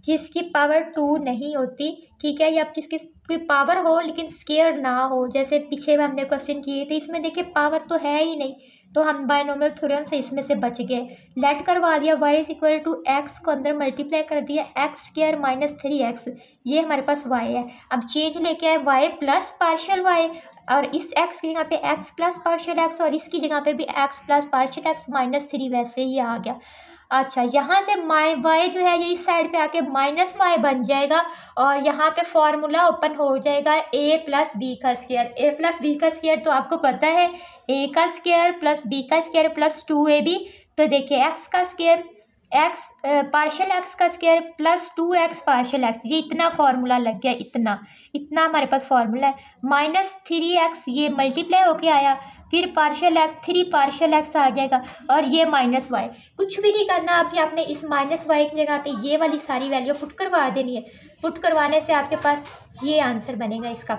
Speaker 1: जिसकी पावर 2 नहीं होती, ठीक है, या जिसकी कोई पावर हो लेकिन स्क्वायर ना हो, जैसे पीछे में हमने क्वेश्चन किए थे, इसमें देखिए पावर तो है ही नहीं, तो हम बायनोमियल थ्योरम से इसमें से बच गए। लेट करवा दिया, y is equal to x को अंदर मल्टीप्लाई कर दिया, x² - 3x, ये हमारे पास y है। अब चेंज लेके आए y प्लस पार्शियल y, और इस x की जगह पे x प्लस पार्शियल x, और इसकी जगह पे भी x प्लस पार्शियल x -3 वैसे ही आ गया। अच्छा, यहाँ से y जो है ये इस साइड पे आके -y बन जाएगा, और यहाँ पे फॉर्मूला ओपन हो जाएगा a प्लस b का स्क्वायर। a प्लस b का स्क्वायर तो आपको पता है, a का स्क्वायर प्लस b का स्क्वायर प्लस 2ab। तो देखिए x का स्क्वायर एक्स पार्शियल एक्स का square plus 2x partial x, ये इतना फार्मूला लग गया, इतना हमारे पास फार्मूला है। -3x ये मल्टीप्लाई होके आया, फिर पार्शियल एक्स 3 पार्शियल एक्स आ जाएगा, और ये -y। कुछ भी नहीं करना, अभी आपने इस -y की जगह पे ये वाली सारी वैल्यू पुट करवा देनी है। पुट करवाने से आपके पास ये आंसर बनेगा इसका।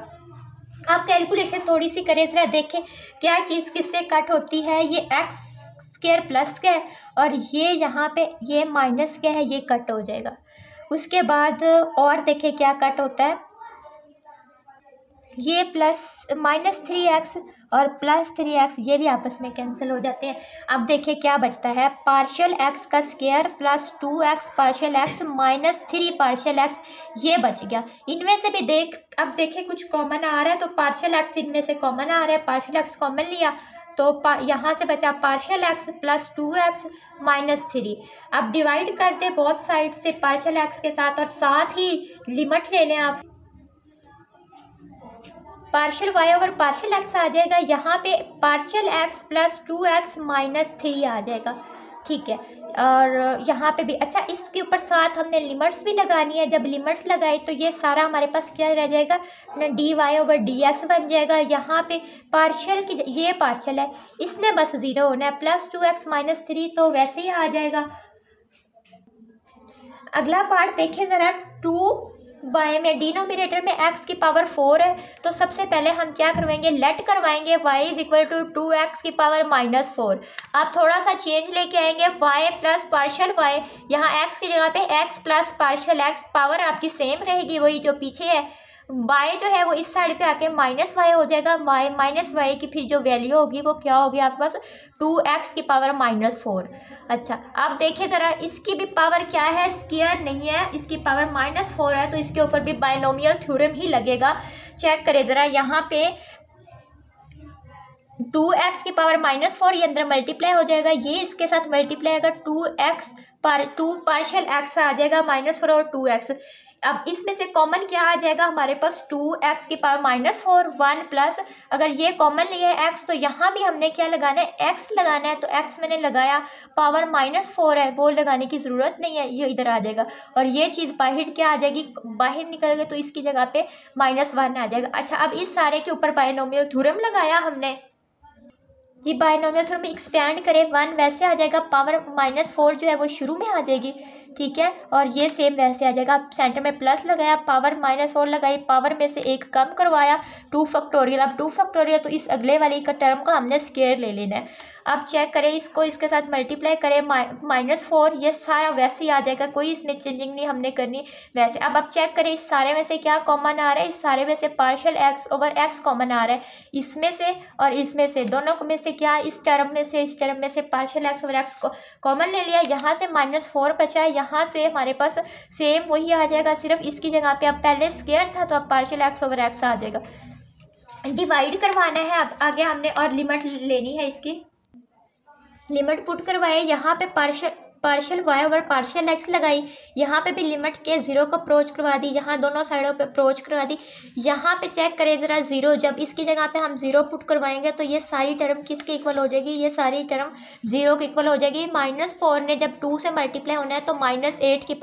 Speaker 1: आप कैलकुलेशन थोड़ी सी करें, ज़रा देखें क्या चीज़ किससे कट होती है। ये एक्स स्क्वायर प्लस का है, और ये यहाँ पे ये माइनस का है, ये कट हो जाएगा। उसके बाद और देखें क्या कट होता है, ये प्लस -3x और +3x ये भी आपस में कैंसिल हो जाते हैं। अब देखिए क्या बचता है, पार्शियल एक्स का square plus 2x partial x -3 partial x, ये बच गया। इनमें से भी अब देखें कुछ कॉमन आ रहा है, तो पार्शियल एक्स इनमें से कॉमन आ रहा है, पार्शियल एक्स कॉमन लिया तो यहाँ से बचा पार्शियल एक्स प्लस 2x -3। अब डिवाइड कर दे बोथ साइड से पार्शियल एक्स के साथ, और साथ ही लिमिट ले लें आप, partial Y over partial X आ जाएगा। यहाँ पे पार्शियल एक्स प्लस 2x -3 आ जाएगा, ठीक है। और यहाँ पे भी अच्छा, इसके ऊपर साथ हमने लिमिट्स भी लगानी है। जब लिमिट्स लगाई तो ये सारा हमारे पास क्या रह जाएगा, dy ओवर dx बन जाएगा। यहाँ पे पार्शियल की ये पार्शियल है, इसने बस 0 होना है, प्लस 2x -3 तो वैसे ही आ जाएगा। अगला पार्ट देखें ज़रा, 2y में डिनोमिनेटर में x की पावर 4 है, तो सबसे पहले हम क्या करवाएंगे, लेट करवाएंगे y = 2x की पावर -4। आप थोड़ा सा चेंज लेके आएंगे, y प्लस पार्शियल y, यहाँ x की जगह पे x plus partial x, power आपकी सेम रहेगी वही जो पीछे है। y जो है वो इस साइड पे आके -y हो जाएगा, -y की फिर जो वैल्यू होगी वो क्या होगी आपके पास, 2x की पावर -4। अच्छा, अब देखिए ज़रा, इसकी भी पावर क्या है, स्क्वायर नहीं है, इसकी पावर -4 है, तो इसके ऊपर भी बायनोमियल थ्योरम ही लगेगा। चेक करें ज़रा, यहाँ पे 2x की पावर -4 ये अंदर मल्टीप्लाई हो जाएगा, ये इसके साथ मल्टीप्लाई होगा, 2 पार्शियल x आ जाएगा, -4 और 2x। अब इसमें से कॉमन क्या आ जाएगा हमारे पास, 2x की पावर -4 1 प्लस, अगर ये कॉमन लिया है x, तो यहाँ भी हमने क्या लगाना है, x लगाना है। तो x मैंने लगाया, पावर -4 है, वो लगाने की ज़रूरत नहीं है, ये इधर आ जाएगा। और ये चीज़ बाहर क्या आ जाएगी, बाहर निकल गई तो इसकी जगह पे -1 आ जाएगा। अच्छा, अब इस सारे के ऊपर बायनोमियल थ्योरम लगाया हमने जी, बायनोमियल थ्योरम एक्सपेंड करें, 1 वैसे आ जाएगा, पावर -4 जो है वो शुरू में आ जाएगी, ठीक है। और ये सेम वैसे आ जाएगा, सेंटर में प्लस लगाया, पावर -4 लगाई, पावर में से एक कम करवाया, 2 फैक्टोरियल। अब 2 फैक्टोरियल तो इस अगले वाली का टर्म का हमने स्क्वायर ले लेना है। अब चेक करें, इसको इसके साथ मल्टीप्लाई करें, -4, ये सारा वैसे ही आ जाएगा, कोई इसमें चेंजिंग नहीं हमने करनी वैसे। अब आप चेक करें, इस सारे में से क्या कॉमन आ रहा है, इस सारे में से partial x over x common आ रहा है, इसमें से और इसमें से, दोनों में से क्या, इस टर्म में से इस टर्म में से पार्शियल x ओवर x को कॉमन ले लिया, यहाँ से -4 बचा है, यहाँ से हमारे पास सेम वही आ जाएगा, सिर्फ इसकी जगह पे अब पहले स्क्वायर था तो अब पार्शियल x ओवर x आ जाएगा। डिवाइड करवाना है, अब आगे हमने और लिमिट लेनी है, इसकी लिमिट पुट करवाए, यहाँ पे partial y over partial x लगाई, यहाँ पे भी लिमिट के 0 को अप्रोच करवा दी, यहाँ दोनों साइडों पे अप्रोच करवा दी। यहाँ पे चेक करें ज़रा, 0, जब इसकी जगह पे हम 0 पुट करवाएंगे तो ये सारी टर्म किसके इक्वल हो जाएगी, ये सारी टर्म 0 के इक्वल हो जाएगी। -4 ने जब 2 से मल्टीप्लाई होना है तो -8 की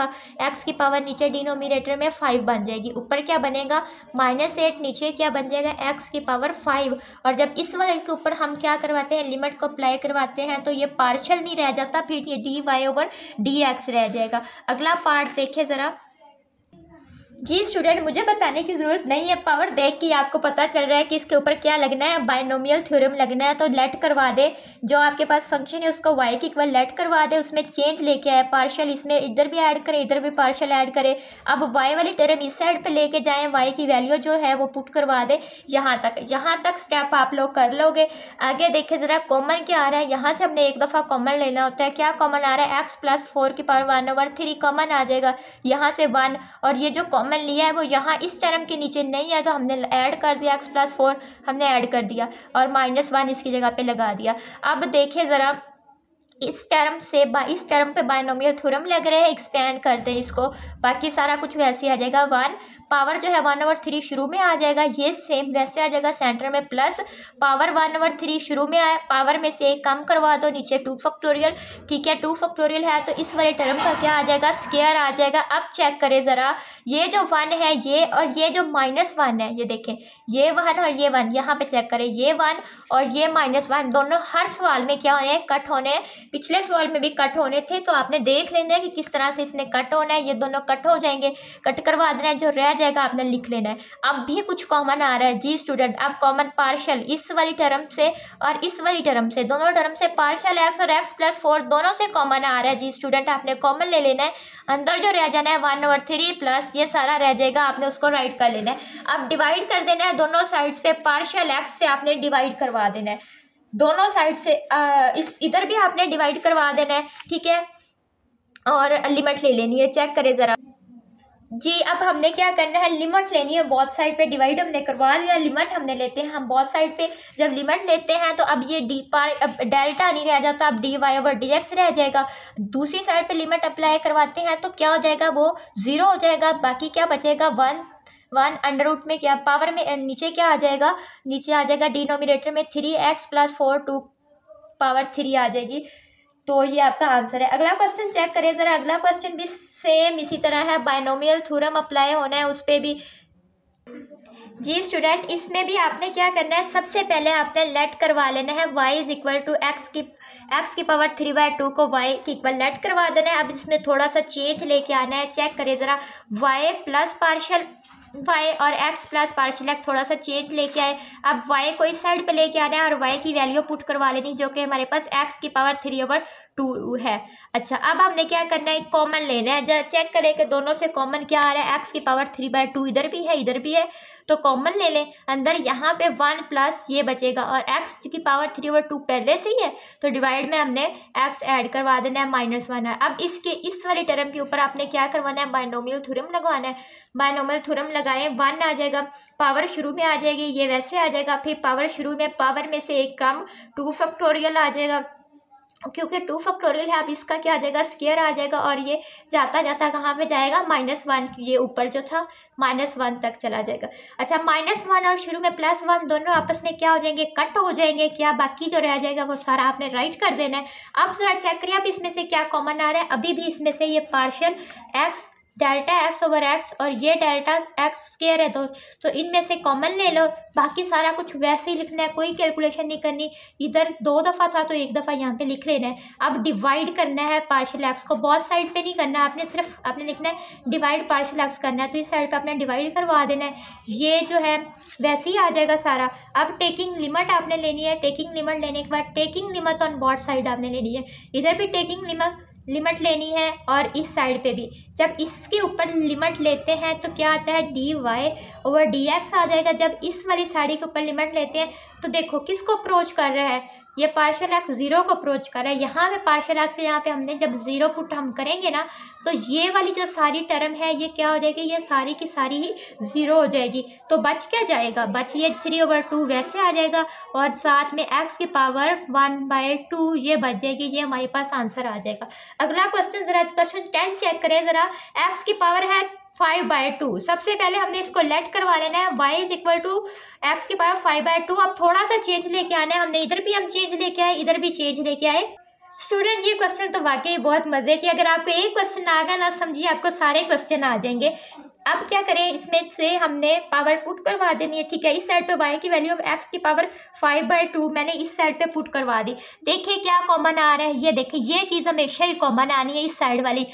Speaker 1: x की पावर नीचे डिनोमिनेटर में 5 बन जाएगी, ऊपर क्या बनेगा -8, नीचे क्या बन जाएगा x की पावर 5। और जब इस वाले के ऊपर हम क्या करवाते हैं, लिमिट को अप्लाई करवाते हैं, तो ये पार्शियल नहीं रह जाता, फिर ये dy ओवर dx रह जाएगा। अगला पार्ट देखें ज़रा जी स्टूडेंट, मुझे बताने की ज़रूरत नहीं है, पावर देख के आपको पता चल रहा है कि इसके ऊपर क्या लगना है, बायनोमियल थ्योरम लगना है। तो लेट करवा दे, जो आपके पास फंक्शन है उसको y के इक्वल लेट करवा दे, उसमें चेंज लेके आए, पार्शियल इसमें इधर भी ऐड करे, इधर भी पार्शियल ऐड करे। अब y वाली टर्म इस साइड पे लेके जाएं, y की वैल्यू जो है वो पुट करवा दे यहाँ तक स्टेप आप लोग कर लोगे। आगे देखें ज़रा, कॉमन क्या आ रहा है, यहाँ से हमने एक दफ़ा कॉमन लेना होता है। क्या कॉमन आ रहा है, x प्लस 4 की पावर 1/3 कॉमन आ जाएगा, यहाँ से 1, और ये जो कॉमन लिया है वो यहाँ इस टर्म के नीचे नहीं है, तो हमने ऐड कर दिया, x प्लस 4 हमने ऐड कर दिया और -1 इसकी जगह पे लगा दिया। अब देखिए ज़रा, इस टर्म पे बायनोमियल थ्योरम लग रहे हैं, एक्सपेंड करते हैं इसको, बाकी सारा कुछ वैसे ही आ जाएगा। 1 पावर जो है 1/3 शुरू में आ जाएगा, ये सेम वैसे आ जाएगा सेंटर में, प्लस पावर 1/3 शुरू में आया, पावर में से एक कम करवा दो, नीचे 2 फैक्टोरियल। ठीक है, 2 फैक्टोरियल है तो इस वाले टर्म का क्या आ जाएगा, स्क्वायर आ जाएगा। अब चेक करें ज़रा, ये जो 1 है ये और ये जो -1 है, ये देखें ये 1 और ये 1, यहाँ पे चेक करें ये 1 और ये -1 दोनों हर सवाल में क्या होने हैं, कट होने हैं। पिछले सवाल में भी कट होने थे, तो आपने देख लेना है कि किस तरह से इसने कट होना है। ये दोनों कट हो जाएंगे, कट करवा देना है, जो रह जाएगा आपने लिख लेना है। अब भी कुछ कॉमन आ रहा है जी स्टूडेंट, अब कॉमन पार्शियल इस वाली टर्म से और इस वाली टर्म से, दोनों टर्म से पार्शियल x और x+4 दोनों से कॉमन आ रहा है जी स्टूडेंट, आपने कॉमन ले लेना है। अंदर जो रह जाना है 1/3 प्लस ये सारा रह जाएगा, आपने उसको राइट कर लेना है। अब डिवाइड कर देना है दोनों साइड्स पे, पार्शियल x से आपने डिवाइड करवा देना है दोनों साइड से, इस इधर भी आपने डिवाइड करवा देना है। ठीक है, और लिमिट ले लेनी है, चेक करें ज़रा जी। अब हमने क्या करना है, लिमिट लेनी है, बोथ साइड पे डिवाइड हमने करवा दिया, लिमिट हमने लेते हैं हम बोथ साइड पे। जब लिमिट लेते हैं तो अब ये अब डेल्टा नहीं रह जाता, अब dy/dx रह जाएगा। दूसरी साइड पे लिमिट अप्लाई करवाते हैं तो क्या हो जाएगा, वो 0 हो जाएगा, बाकी क्या बचेगा 1 अंडर रूट में क्या पावर में नीचे क्या आ जाएगा, नीचे आ जाएगा डिनोमिनेटर में 3x+4 2 आ जाएगी। तो ये आपका आंसर है। अगला क्वेश्चन चेक करें ज़रा, अगला क्वेश्चन भी सेम इसी तरह है, बायनोमियल थ्योरम अप्लाई होना है उस पर भी जी स्टूडेंट। इसमें भी आपने क्या करना है, सबसे पहले आपने लेट करवा लेना है x की पावर 3/2 को y की इक्वल लेट करवा देना है। अब इसमें थोड़ा सा चेंज लेके आना है, चेक करें ज़रा, y प्लस पार्शियल y और x प्लस पार्शियल x थोड़ा सा चेंज लेके आए। अब y को इस साइड पे लेके आना है और y की वैल्यू पुट करवा लेनी, जो कि हमारे पास x की पावर 3/2 है। अच्छा, अब हमने क्या करना है, कॉमन लेना है। जब चेक करें कि दोनों से कॉमन क्या आ रहा है, x की पावर 3/2 इधर भी है इधर भी है, तो कॉमन ले लें। अंदर यहाँ पे 1 प्लस ये बचेगा और x की पावर 3/2 पहले से ही है, तो डिवाइड में हमने x ऐड करवा देना है, -1 है। अब इसके इस वाली टर्म के ऊपर आपने क्या करवाना है, बायनोमियल थ्योरम लगवाना है। बायनोमियल थ्योरम लगाएं, 1 आ जाएगा, पावर शुरू में आ जाएगी, ये वैसे आ जाएगा, फिर पावर शुरू में पावर में से एक कम 2 फैक्टोरियल आ जाएगा, क्योंकि 2 फैक्टोरियल है। अब इसका क्या आ जाएगा, स्क्वायर आ जाएगा, और ये जाता जाता कहाँ पे जाएगा, -1, ये ऊपर जो था -1 तक चला जाएगा। अच्छा, -1 और शुरू में +1 दोनों आपस में क्या हो जाएंगे, कट हो जाएंगे क्या, बाकी जो रह जाएगा वो सारा आपने राइट कर देना है। अब जरा चेक करिए, अब इसमें से क्या कॉमन आ रहा है, अभी भी इसमें से ये पार्शियल x डेल्टा x/x और ये डेल्टा x स्क्वायर है, तो इनमें से कॉमन ले लो, बाकी सारा कुछ वैसे ही लिखना है, कोई कैलकुलेशन नहीं करनी। इधर 2 दफ़ा था तो 1 दफ़ा यहाँ पे लिख लेना है। अब डिवाइड करना है पार्शियल x को, बहुत साइड पे नहीं करना आपने, सिर्फ आपने लिखना है डिवाइड पार्शियल x करना है, तो इस साइड पे आपने डिवाइड करवा देना है, ये जो है वैसे ही आ जाएगा सारा। अब टेकिंग लिमिट आपने लेनी है, टेकिंग लिमिट लेने के बाद taking limit on both side आपने लेनी है, इधर भी टेकिंग लिमिट लेनी है और इस साइड पे भी। जब इसके ऊपर लिमिट लेते हैं तो क्या आता है, dy/dx आ जाएगा। जब इस वाली साइड के ऊपर लिमिट लेते हैं तो देखो किसको अप्रोच कर रहा है, ये पार्शियल x 0 को अप्रोच कर रहा है। यहाँ पे पार्शियल x यहाँ पे हमने जब 0 पुट हम करेंगे ना, तो ये वाली जो सारी टर्म है ये क्या हो जाएगी, ये सारी की सारी ही 0 हो जाएगी। तो बच क्या जाएगा, बच ये 3/2 वैसे आ जाएगा, और साथ में x की पावर 1/2 ये बच जाएगी, ये हमारे पास आंसर आ जाएगा। अगला क्वेश्चन ज़रा क्वेश्चन 10 चेक करें ज़रा, x की पावर है 5/2। सबसे पहले हमने इसको लेट करवा लेना है, y = x की पावर 5/2। अब थोड़ा सा चेंज लेके आना है, हमने इधर भी हम चेंज लेके आए, इधर भी चेंज लेके आए। स्टूडेंट ये क्वेश्चन तो वाकई बहुत मज़े की, अगर आपको एक क्वेश्चन आ गया ना, समझिए आपको सारे क्वेश्चन आ जाएंगे। अब क्या करें, इसमें से हमने पावर पुट करवा देनी है। ठीक है, इस साइड पे y की वैल्यू x की पावर 5/2 मैंने इस साइड पे पुट करवा दी। देखिए क्या कॉमन आ रहा है, ये देखिए ये चीज़ हमेशा ही कॉमन आनी है, इस साइड वाली।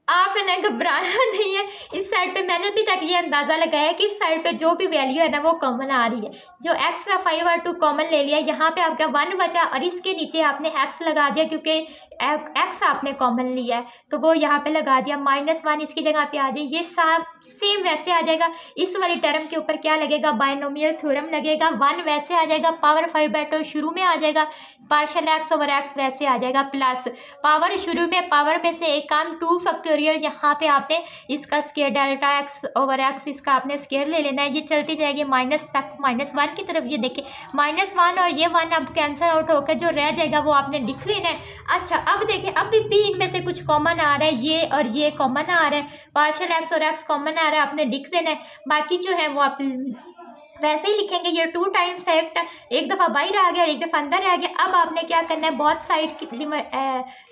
Speaker 1: आपने घबराना नहीं है, इस साइड पे मैंने भी तक ये अंदाज़ा लगाया कि इस साइड पे जो भी वैल्यू है ना वो कॉमन आ रही है। जो x का 5/2 कॉमन ले लिया, यहाँ पे आपका 1 बचा और इसके नीचे आपने x लगा दिया, क्योंकि x आपने कॉमन लिया है तो वो यहाँ पे लगा दिया। -1 इसकी जगह पे आ जाए, ये सेम वैसे आ जाएगा। इस वाली टर्म के ऊपर क्या लगेगा, बायनोमियल थ्योरम लगेगा। 1 वैसे आ जाएगा, पावर 5/2 शुरू में आ जाएगा, पार्शियल x/x वैसे आ जाएगा, प्लस पावर शुरू में पावर में से एक काम 2 फैक्टोरियल फैक्टोरियल, यहाँ पे आपने इसका square delta x over x इसका आपने स्केयर ले लेना है। ये चलती जाएगी माइनस तक, -1 की तरफ। ये देखिए -1 और ये 1 अब कैंसिल आउट होकर जो रह जाएगा वो आपने लिख लेना है। अच्छा अब देखिए, अब भी इनमें से कुछ कॉमन आ रहा है, ये और ये कॉमन आ रहा है, पार्शियल एक्स और एक्स कॉमन आ रहा है, आपने लिख देना है। बाकी जो है वो आप वैसे ही लिखेंगे। ये 2 टाइम्स है, एक दफ़ा बाहर आ गया, एक दफ़ा अंदर आ गया। अब आपने क्या करना है, बहुत साइड की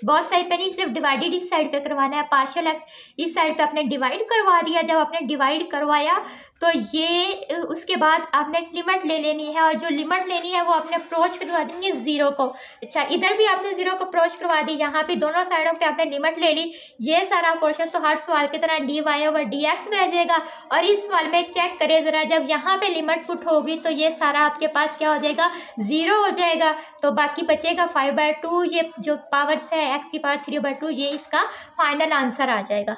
Speaker 1: बहुत साइड पे नहीं, सिर्फ डिवाइडेड इस साइड पे करवाना है। पार्शियल एक्स इस साइड पे आपने डिवाइड करवा दिया। जब आपने डिवाइड करवाया तो ये उसके बाद आपने लिमिट ले लेनी है, और जो लिमिट लेनी है वो आपने अप्रोच करवा देनी है 0 को। अच्छा इधर भी आपने 0 को अप्रोच करवा दी, यहाँ पे दोनों साइडों पे आपने लिमिट ले ली। ये सारा पोर्शन तो हर सवाल की तरह dy/dx में रह जाएगा। और इस सवाल में चेक करें ज़रा, जब यहाँ पे लिमिट पुट होगी तो ये सारा आपके पास क्या हो जाएगा, 0 हो जाएगा। तो बाकी बचेगा 5/2, ये जो पावर्स है x की पावर 3/2, ये इसका फाइनल आंसर आ जाएगा।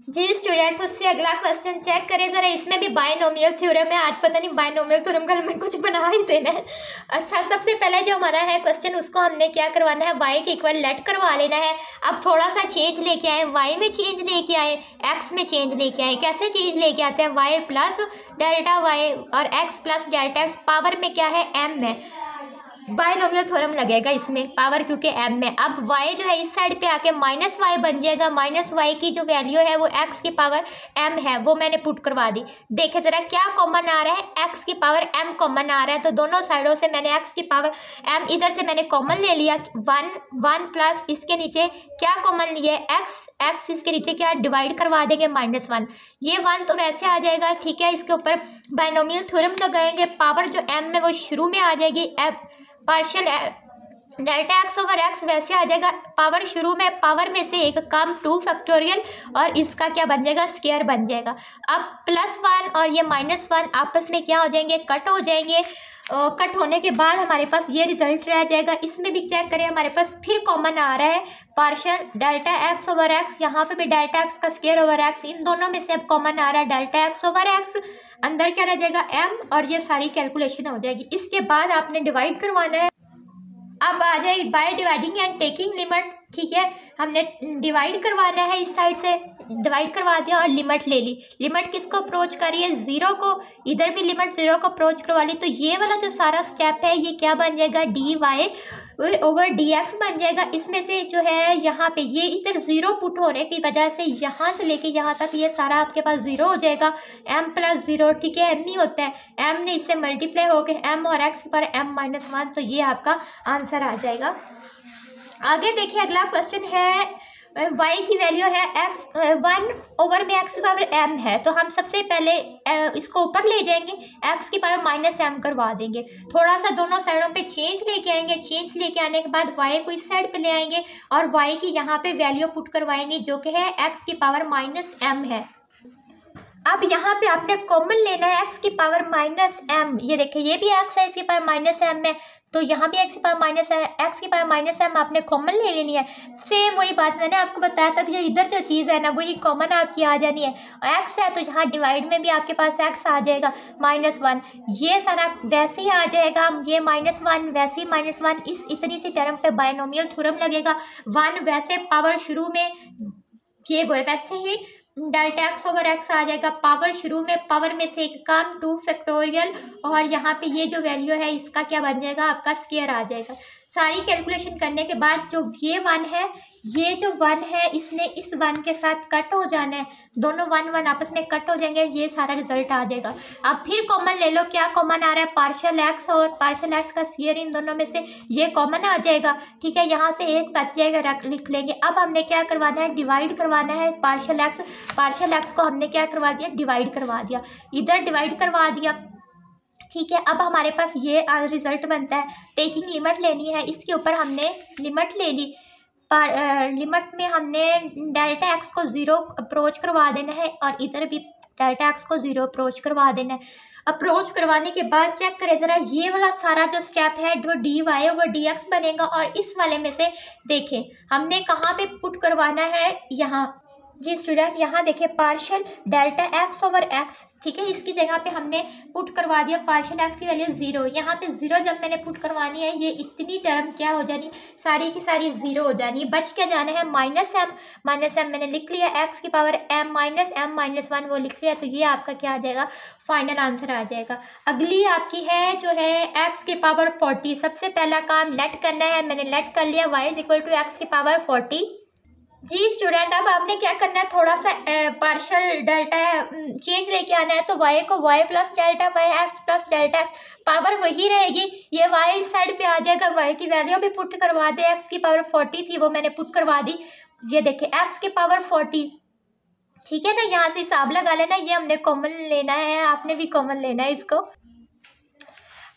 Speaker 1: जी स्टूडेंट, उससे अगला क्वेश्चन चेक करें ज़रा। इसमें भी बायनोमियल थ्योरम है। आज पता नहीं बायनोमियल थ्योरम का हमें कुछ बना ही देना है। अच्छा सबसे पहले जो हमारा है क्वेश्चन, उसको हमने क्या करवाना है, y के इक्वल लेट करवा लेना है। अब थोड़ा सा चेंज लेके आए, y में चेंज लेके आए, x में चेंज लेके आए। कैसे चेंज लेके आते हैं, y प्लस डेल्टा y और x plus delta x, power में क्या है, m है। बायनोमियल थ्योरम लगेगा इसमें, पावर क्योंकि m में। अब y जो है इस साइड पे आके -y बन जाएगा। -y की जो वैल्यू है वो x की पावर m है, वो मैंने पुट करवा दी। देखे ज़रा क्या कॉमन आ रहा है, x की पावर m कॉमन आ रहा है। तो दोनों साइडों से मैंने x की पावर m इधर से मैंने कॉमन ले लिया। 1 प्लस इसके नीचे क्या कॉमन लिया है, x इसके नीचे क्या डिवाइड करवा देंगे -1। ये 1 तो वैसे आ जाएगा, ठीक है। इसके ऊपर बायनोमियल थ्योरम लगाएंगे। पावर जो m है वो शुरू में आ जाएगी, partial delta x over x वैसे आ जाएगा। पावर शुरू में, पावर में से एक कम 2 फैक्टोरियल, और इसका क्या बन जाएगा, स्केयर बन जाएगा। अब +1 और ये -1 आपस में क्या हो जाएंगे, कट हो जाएंगे। कट होने के बाद हमारे पास ये रिजल्ट रह जाएगा। इसमें भी चेक करें, हमारे पास फिर कॉमन आ रहा है partial delta x over x. यहाँ पे भी डेल्टा एक्स का स्केयर ओवर एक्स, इन दोनों में से अब कॉमन आ रहा है डेल्टा एक्स ओवर एक्स। अंदर क्या रह जाएगा, m, और ये सारी कैलकुलेशन हो जाएगी। इसके बाद आपने डिवाइड करवाना है। अब आ जाए by dividing and taking limit, ठीक है। हमने डिवाइड करवाना है, इस साइड से डिवाइड करवा दिया और लिमिट ले ली। लिमिट किसको अप्रोच कर रही है, 0 को। इधर भी लिमिट 0 को अप्रोच करवा ली। तो ये वाला जो सारा स्टेप है ये क्या बन जाएगा, dy/dx बन जाएगा। इसमें से जो है यहाँ पे ये इधर 0 पुट होने की वजह से यहाँ से लेके यहाँ तक ये सारा आपके पास 0 हो जाएगा। m + 0, ठीक है, m ही होता है। m ने इससे मल्टीप्लाई होके m और x पर m-1, तो ये आपका आंसर आ जाएगा। आगे देखिए, अगला क्वेश्चन है y की वैल्यू है 1 ओवर में x की पावर m है। तो हम सबसे पहले इसको ऊपर ले जाएंगे, x की पावर -m करवा देंगे। थोड़ा सा दोनों साइडों पे चेंज लेके आएंगे। चेंज लेके आने के बाद y को इस साइड पे ले आएंगे और y की यहाँ पे वैल्यू पुट करवाएंगे, जो कि है x की पावर -m है। अब यहाँ पे आपने कॉमन लेना है x की पावर -m। ये देखिए, ये भी x है, इसकी पावर -m है। तो यहाँ भी x की पावर -m आपने कॉमन ले लेनी है। सेम वही बात मैंने आपको बताया था, जो इधर जो चीज़ है ना वही कॉमन आपकी आ जानी है। x है तो यहाँ डिवाइड में भी आपके पास x आ जाएगा -1। ये सारा वैसे ही आ जाएगा, ये -1 वैसे ही -1। इस इतनी सी टर्म पे बायनोमियल थ्योरम लगेगा। 1 वैसे पावर शुरू में ये वैसे ही डेल्टा एक्स ओवर एक्स आ जाएगा। पावर शुरू में, पावर में से एक कम 2 फैक्टोरियल, और यहाँ पे ये जो वैल्यू है इसका क्या बन जाएगा, आपका स्केयर आ जाएगा। सारी कैलकुलेशन करने के बाद जो ये 1 है, ये जो 1 है इसने इस 1 के साथ कट हो जाना है। दोनों 1 आपस में कट हो जाएंगे, ये सारा रिजल्ट आ जाएगा। अब फिर कॉमन ले लो, क्या कॉमन आ रहा है, पार्शियल एक्स और पार्शियल एक्स का स्केयर, इन दोनों में से ये कॉमन आ जाएगा, ठीक है। यहाँ से एक बच जाएगा, लिख लेंगे। अब हमने क्या करवाना है, डिवाइड करवाना है। पार्शियल एक्स को हमने क्या करवा दिया, डिवाइड करवा दिया। इधर डिवाइड करवा दिया, ठीक है। अब हमारे पास ये रिजल्ट बनता है। टेकिंग लिमिट लेनी है, इसके ऊपर हमने लिमिट ले ली। लिमिट में हमने डेल्टा एक्स को 0 अप्रोच करवा देना है, और इधर भी डेल्टा एक्स को 0 अप्रोच करवा देना है। अप्रोच करवाने के बाद चेक करें ज़रा, ये वाला सारा जो स्टेप है वो dy/dx बनेगा। और इस वाले में से देखें हमने कहाँ पे पुट करवाना है, यहाँ जी स्टूडेंट, यहाँ देखिए partial delta x over x, ठीक है, इसकी जगह पे हमने पुट करवा दिया पार्शियल एक्स की वैल्यू 0। यहाँ पे 0 जब मैंने पुट करवानी है, ये इतनी टर्म क्या हो जानी, सारी की सारी 0 हो जानी। बच क्या जाना है, माइनस एम मैंने लिख लिया, एक्स की पावर m माइनस 1 वो लिख लिया। तो ये आपका क्या आ जाएगा, फाइनल आंसर आ जाएगा। अगली आपकी है जो है एक्स की पावर 40। सबसे पहला काम लेट करना है, मैंने लेट कर लिया, y is equal to X की पावर 40। जी स्टूडेंट, अब आपने क्या करना है, थोड़ा सा पार्शियल डेल्टा चेंज लेके आना है। तो y को y plus delta y, x plus delta x, power वही रहेगी, ये y इस साइड पे आ जाएगा। y की वैल्यू भी पुट करवा दे, x की पावर 40 थी वो मैंने पुट करवा दी। ये देखिए x की पावर 40, ठीक है ना, यहाँ से हिसाब लगा लेना। ये हमने कॉमन लेना है, आपने भी कॉमन लेना है, इसको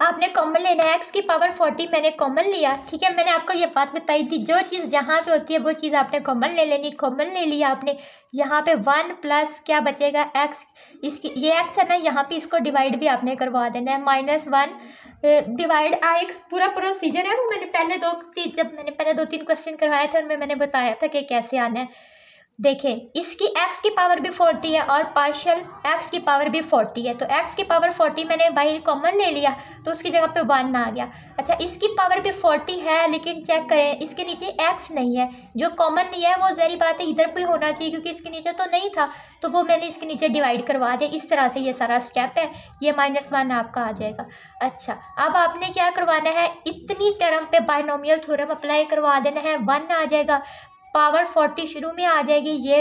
Speaker 1: आपने कॉमन लेना है। एक्स की पावर 40 मैंने कॉमन लिया, ठीक है। मैंने आपको ये बात बताई थी, जो चीज़ जहाँ पे होती है वो चीज़ आपने कॉमन ले लेनी। कॉमन ले लिया आपने, यहाँ पे 1 प्लस क्या बचेगा एक्स, इसकी ये एक्स है ना, यहाँ पे इसको डिवाइड भी आपने करवा देना है। -1 डिवाइड एक पूरा प्रोसीजर है, वो मैंने पहले 2-3 क्वेश्चन करवाए थे, उनमें मैंने बताया था कि कैसे आना है। देखें, इसकी x की पावर भी 40 है और पार्शियल x की पावर भी 40 है। तो x की पावर 40 मैंने बाहर कॉमन ले लिया, तो उसकी जगह पे 1 आ गया। अच्छा, इसकी पावर भी 40 है, लेकिन चेक करें इसके नीचे x नहीं है। जो कॉमन लिया है वो ज़ाहिर बात है इधर भी होना चाहिए, क्योंकि इसके नीचे तो नहीं था, तो वो मैंने इसके नीचे डिवाइड करवा दिया। इस तरह से ये सारा स्टेप है, ये -1 आपका आ जाएगा। अच्छा, अब आपने क्या करवाना है, इतनी टर्म पे बायनोमियल थ्योरम अप्लाई करवा देना है। 1 आ जाएगा, पावर 40 शुरू में आ जाएगी, ये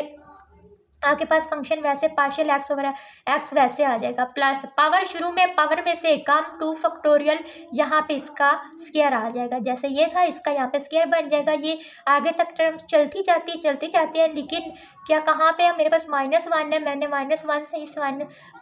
Speaker 1: आपके पास फंक्शन वैसे पार्शियल एक्स ओवर एक्स वैसे आ जाएगा, प्लस पावर शुरू में पावर में से कम 2 फैक्टोरियल, यहाँ पे इसका स्क्वायर आ जाएगा। जैसे ये था, इसका यहाँ पे स्क्वायर बन जाएगा। ये आगे तक टर्म चलती जाती है, लेकिन क्या कहाँ पे है, मेरे पास -1 है, मैंने -1 से इस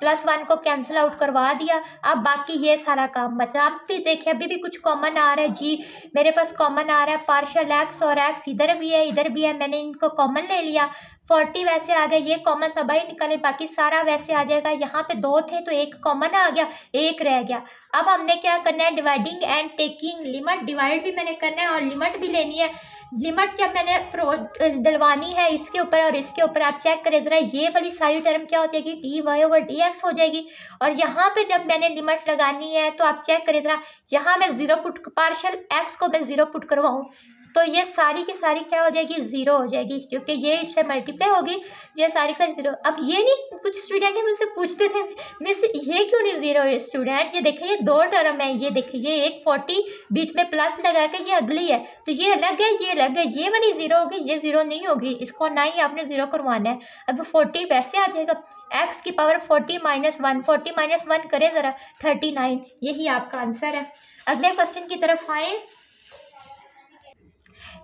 Speaker 1: +1 को कैंसिल आउट करवा दिया। अब बाकी ये सारा काम बचा। आप भी देखिए, अभी भी कुछ कॉमन आ रहा है जी, मेरे पास कॉमन आ रहा है पार्शियल एक्स और एक्स, इधर भी है इधर भी है, मैंने इनको कॉमन ले लिया। 40 वैसे आ गया, ये कॉमन था भाई निकले, बाकी सारा वैसे आ जाएगा। यहाँ पे 2 थे तो एक कॉमन आ गया, एक रह गया। अब हमने क्या करना है, dividing and taking limit, divide भी मैंने करना है और लिमिट भी लेनी है। लिमिट जब मैंने डलवानी है इसके ऊपर और इसके ऊपर, आप चेक करें ज़रा, ये वाली सारी टर्म क्या हो जाएगी, dy/dx हो जाएगी। और यहाँ पे जब मैंने लिमिट लगानी है तो आप चेक करें ज़रा, यहाँ मैं 0 पुट, पार्शियल एक्स को मैं 0 पुट करवाऊँ तो ये सारी की सारी क्या हो जाएगी, 0 हो जाएगी, क्योंकि ये इससे मल्टीप्लाई होगी, ये सारी की सारी 0। अब ये नहीं, कुछ स्टूडेंट ने मुझसे पूछते थे मिस ये क्यों नहीं 0 है स्टूडेंट, ये देखिए ये 2 टर्म है, ये देखिए ये एक 40 बीच में प्लस लगा के ये अगली है, तो ये अलग है ये अलग है, ये वाली 0 होगी, ये 0 नहीं होगी, इसको ना ही आपने 0 करवाना है। अब 40 वैसे आ जाएगा, एक्स की पावर 40 -1, 40 -1 करें ज़रा, 39, यही आपका आंसर है। अगले क्वेश्चन की तरफ आए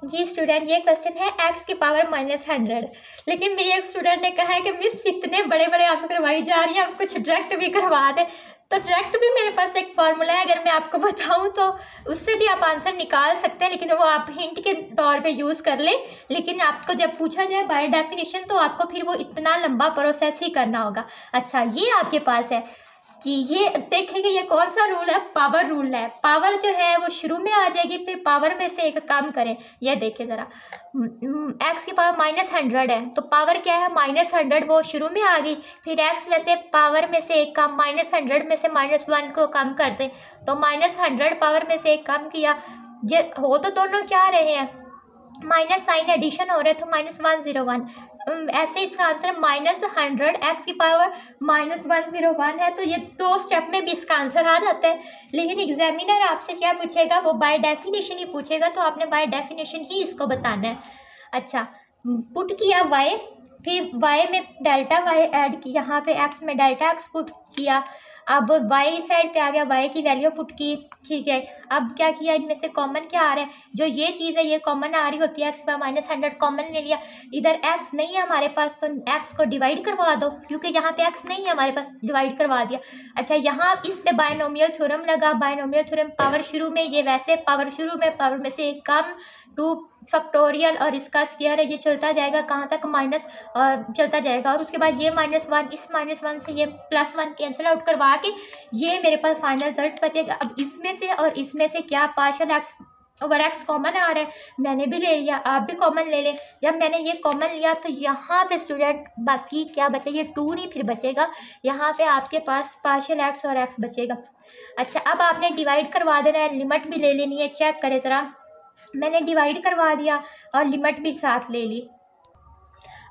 Speaker 1: जी स्टूडेंट, ये क्वेश्चन है एक्स की पावर -100। लेकिन मेरी एक स्टूडेंट ने कहा है कि मिस इतने बड़े बड़े आप करवाई जा रही हैं, आप कुछ डायरेक्ट भी करवा दें। तो डायरेक्ट भी मेरे पास एक फार्मूला है, अगर मैं आपको बताऊं तो उससे भी आप आंसर निकाल सकते हैं, लेकिन वो आप हिंट के तौर पे यूज़ कर लें। लेकिन आपको जब पूछा जाए बाय डेफिनेशन तो आपको फिर वो इतना लंबा प्रोसेस ही करना होगा। अच्छा, ये आपके पास है जी, ये देखेंगे ये कौन सा रूल है, पावर रूल है। पावर जो है वो शुरू में आ जाएगी, फिर पावर में से एक काम करें, ये देखें ज़रा, एक्स की पावर -100 है, तो पावर क्या है -100, वो शुरू में आ गई, फिर एक्स वैसे पावर में से एक कम, -100 में से -1 को कम कर दें, तो -100 पावर में से एक कम किया, ये हो तो दोनों क्या रहे हैं, माइनस साइन एडिशन हो रहे, तो -101, ऐसे इसका आंसर -100 एक्स की पावर -101 है। तो ये 2 स्टेप में भी इसका आंसर आ जाता है। लेकिन एग्जामिनर आपसे क्या पूछेगा, वो बाय डेफिनेशन ही पूछेगा, तो आपने बाय डेफिनेशन ही इसको बताना है। अच्छा, पुट किया y, फिर y में डेल्टा y ऐड की, यहाँ पे x में डेल्टा x पुट किया, अब y साइड पे आ गया, y की वैल्यू पुट की, ठीक है। अब क्या किया, इनमें से कॉमन क्या आ रहा है, जो ये चीज़ है ये कॉमन आ रही होती है, x पर -100 कॉमन ले लिया, इधर x नहीं है हमारे पास, तो x को डिवाइड करवा दो, क्योंकि यहाँ पे x नहीं है हमारे पास, डिवाइड करवा दिया। अच्छा, यहाँ इस पे बायनोमियल थ्योरम लगा, बायनोमियल थ्योरम पावर शुरू में, ये वैसे पावर शुरू में, पावर में से एक कम, 2 फैक्टोरियल और इसका स्क्वायर है, ये चलता जाएगा कहाँ तक, माइनस चलता जाएगा, और उसके बाद ये -1, इस -1 से ये +1 कैंसिल आउट करवा के ये मेरे पास फाइनल रिजल्ट बचेगा। अब इसमें से और इसमें से क्या partial X over X common आ रहा है, मैंने भी ले लिया, आप भी कॉमन ले लें। जब मैंने ये कॉमन लिया तो यहाँ पे स्टूडेंट बाकी क्या बचे, ये 2 नहीं फिर बचेगा, यहाँ पे आपके पास पार्शियल एक्स और एक्स बचेगा। अच्छा, अब आपने डिवाइड करवा देना है, लिमिट भी ले लेनी है। चेक करें ज़रा, मैंने डिवाइड करवा दिया और लिमिट भी साथ ले ली।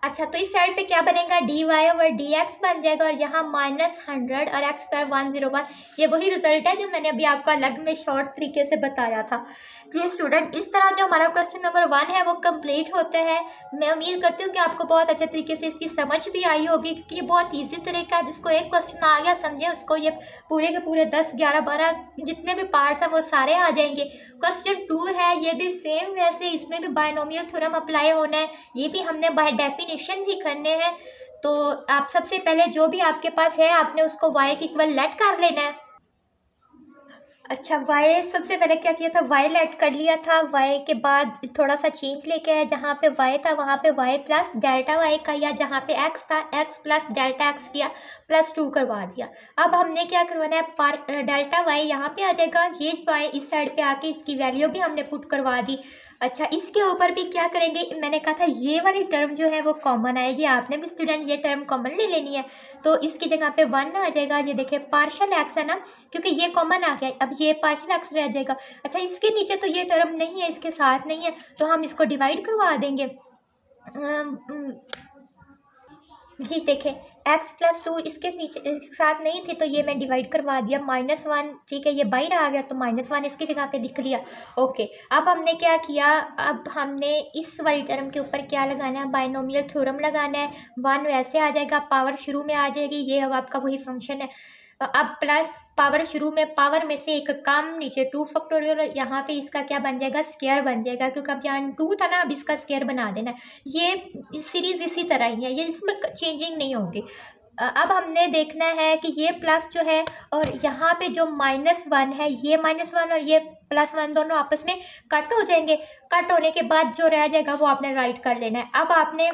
Speaker 1: अच्छा, तो इस साइड पे क्या बनेगा, dy ओवर dx बन जाएगा और यहाँ -100 और x पर 101। ये वही रिजल्ट है जो मैंने अभी आपको अलग में शॉर्ट तरीके से बताया था। जी स्टूडेंट, इस तरह जो हमारा क्वेश्चन नंबर 1 है वो कंप्लीट होता है। मैं उम्मीद करती हूँ कि आपको बहुत अच्छे तरीके से इसकी समझ भी आई होगी, क्योंकि ये बहुत ईजी तरीका है। जिसको एक क्वेश्चन आ गया समझे, उसको ये पूरे के पूरे 10, 11, 12 जितने भी पार्ट्स हैं वो सारे आ जाएंगे। क्वेश्चन 2 है, ये भी सेम वैसे, इसमें भी बायनोमियल थ्योरम अप्लाई होना है, ये भी हमने बाय डेफिनेशन भी करने हैं। तो आप सबसे पहले जो भी आपके पास है आपने उसको y के इक्वल लेट कर लेना है। अच्छा, y सबसे पहले क्या किया था, y लेट कर लिया था, y के बाद थोड़ा सा चेंज लेके आया, जहाँ पे y था वहाँ पे y प्लस डेल्टा y का, या जहाँ पे x था x प्लस डेल्टा x किया, +2 करवा दिया। अब हमने क्या करवाना है, डेल्टा y यहाँ पे आ जाएगा, ये y इस साइड पे आके इसकी वैल्यू भी हमने पुट करवा दी। अच्छा, इसके ऊपर भी क्या करेंगे, मैंने कहा था ये वाली टर्म जो है वो कॉमन आएगी, आपने भी स्टूडेंट ये टर्म कॉमन ले लेनी है। तो इसकी जगह पे 1 आ जाएगा, ये देखिए पार्शियल एक्स है ना, क्योंकि ये कॉमन आ गया, अब ये पार्शियल एक्स रह जाएगा। अच्छा, इसके नीचे तो ये टर्म नहीं है, इसके साथ नहीं है, तो हम इसको डिवाइड करवा देंगे। जी देखें, x+2 इसके नीचे इसके साथ नहीं थे, तो ये मैं डिवाइड करवा दिया, -1, ठीक है, ये बाहर आ गया तो -1 इसकी जगह पे लिख लिया। ओके, अब हमने क्या किया, अब हमने इस वाली टर्म के ऊपर क्या लगाना है, बायनोमियल थ्योरम लगाना है। 1 वैसे आ जाएगा, पावर शुरू में आ जाएगी, ये अब आपका वही फंक्शन है। अब प्लस पावर शुरू में, पावर में से एक कम, नीचे 2 फैक्टोरियल, यहाँ पे इसका क्या बन जाएगा, स्क्वायर बन जाएगा, क्योंकि अब यहाँ 2 था ना, अब इसका स्क्वायर बना देना है। ये सीरीज इसी तरह ही है, ये इसमें चेंजिंग नहीं होगी। अब हमने देखना है कि ये प्लस जो है और यहाँ पे जो -1 है, ये -1 और ये +1 दोनों आपस में कट हो जाएंगे। कट होने के बाद जो रह जाएगा वो आपने राइट कर लेना है। अब आपने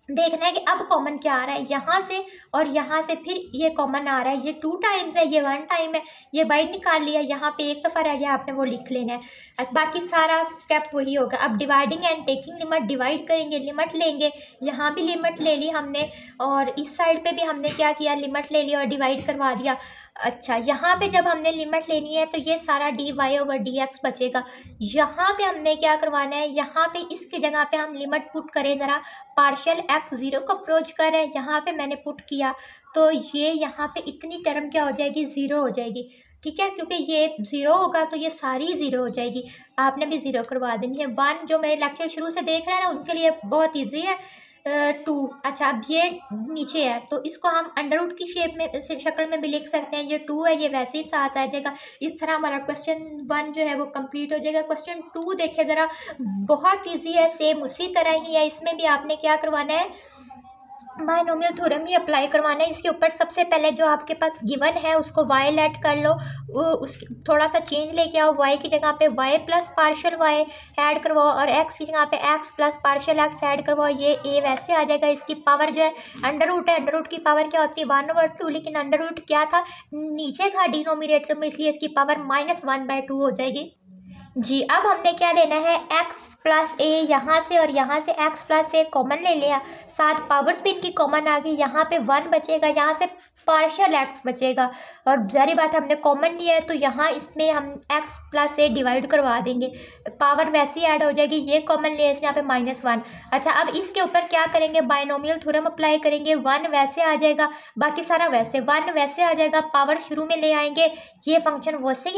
Speaker 1: देखना है कि अब कॉमन क्या आ रहा है, यहाँ से और यहाँ से फिर ये कॉमन आ रहा है, ये 2 टाइम्स है, ये 1 टाइम है, ये बाइट निकाल लिया, यहाँ पे एक दफ़ा रह गया, आपने वो लिख लेना है। बाकी सारा स्टेप वही होगा। अब dividing and taking limit, divide करेंगे, लिमिट लेंगे, यहाँ भी लिमिट ले ली हमने और इस साइड पे भी हमने क्या किया, लिमिट ले लिया और डिवाइड करवा दिया। अच्छा, यहाँ पे जब हमने लिमिट लेनी है तो ये सारा dy ओवर dx बचेगा। यहाँ पे हमने क्या करवाना है, यहाँ पे इसकी जगह पे हम लिमिट पुट करें ज़रा, पार्शियल x 0 को अप्रोच कर रहे हैं, यहाँ पे मैंने पुट किया तो ये यहाँ पे इतनी टर्म क्या हो जाएगी, 0 हो जाएगी। ठीक है, क्योंकि ये 0 होगा तो ये सारी 0 हो जाएगी, आपने भी 0 करवा देनी है। 1 जो मेरे लेक्चर शुरू से देख रहे हैं ना, उनके लिए बहुत ईजी है। 2, अच्छा अब ये नीचे है तो इसको हम अंडर रूट की शेप में शक्ल में भी लिख सकते हैं, ये 2 है, ये वैसे ही साथ आ जाएगा। इस तरह हमारा क्वेश्चन 1 जो है वो कंप्लीट हो जाएगा। क्वेश्चन 2 देखें ज़रा, बहुत इजी है, सेम उसी तरह ही है। इसमें भी आपने क्या करवाना है, बायनोमियल थ्योरम ही अप्लाई करवाना है। इसके ऊपर सबसे पहले जो आपके पास गिवन है उसको y लेट कर लो, उस थोड़ा सा चेंज लेके आओ, y की जगह पे y plus partial y add करवाओ और x की जगह पे x plus partial x add करवाओ, ये a वैसे आ जाएगा। इसकी पावर जो है अंडर रूट है, अंडर रूट की पावर क्या होती है 1/2, लेकिन अंडर रूट क्या था, नीचे था डिनोमिनेटर में, इसलिए इसकी पावर -1/2 हो जाएगी। जी, अब हमने क्या लेना है, x प्लस a यहाँ से और यहाँ से x प्लस a कॉमन ले लिया, साथ पावर्स भी इनकी कॉमन आ गई, यहाँ पे 1 बचेगा, यहाँ से पार्शियल x बचेगा और जारी बात हमने कॉमन लिया है तो यहाँ इसमें हम x प्लस a डिवाइड करवा देंगे, पावर वैसे ही ऐड हो जाएगी, ये कॉमन ले यहाँ पे -1। अच्छा, अब इसके ऊपर क्या करेंगे, बायनोमियल थ्योरम अप्लाई करेंगे, 1 वैसे आ जाएगा, बाकी सारा वैसे, 1 वैसे आ जाएगा, पावर शुरू में ले आएंगे, ये फंक्शन वैसे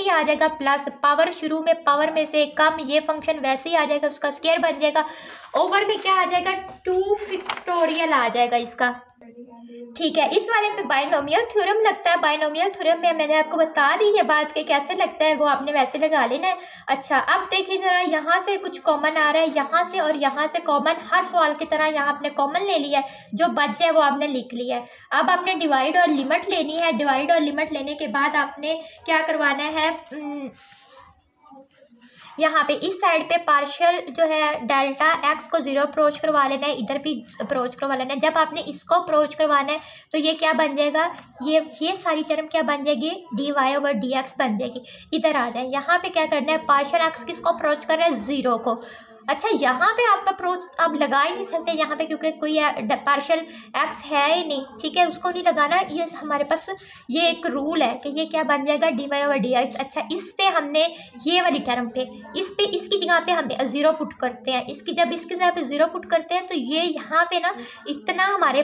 Speaker 1: ही आ जाएगा, प्लस पावर शुरू में पावर में से कम, ये फंक्शन वैसे ही आ जाएगा, उसका स्क्वायर बन जाएगा, ओवर में क्या आ जाएगा 2 फैक्टोरियल आ जाएगा इसका। ठीक है, इस वाले पे बायनोमियल थ्योरम लगता है। बायनोमियल थ्योरम में मैंने आपको बता दी ये बात कि कैसे लगता है, वो आपने वैसे लगा लेना है। अच्छा, अब देखिए ज़रा, यहाँ से कुछ कॉमन आ रहा है, यहाँ से और यहाँ से कॉमन, हर सवाल की तरह यहाँ आपने कॉमन ले लिया है, जो बच जाए वो आपने लिख लिया है। अब आपने डिवाइड और लिमिट लेनी है, डिवाइड और लिमिट लेने के बाद आपने क्या करवाना है, यहाँ पे इस साइड पे पार्शियल जो है डेल्टा एक्स को 0 अप्रोच करवा लेना है, इधर भी अप्रोच करवा लेना है। जब आपने इसको अप्रोच करवाना है तो ये क्या बन जाएगा, ये सारी टर्म क्या बन जाएगी, dy/dx बन जाएगी। इधर आ जाए, यहाँ पे क्या करना है, पार्शियल एक्स किसको अप्रोच करना है, 0 को। अच्छा, यहाँ पे आप अप्रोच अब लगा ही नहीं सकते यहाँ पे, क्योंकि कोई पार्शियल एक्स है ही नहीं, ठीक है, उसको नहीं लगाना। ये हमारे पास ये एक रूल है कि ये क्या बन जाएगा, dy/dx। अच्छा, इस पे हमने ये वाली टर्म पे इसकी जगह पे हम 0 पुट करते हैं। जब इसकी जगह पे 0 पुट करते हैं तो ये यहाँ पे ना इतना हमारे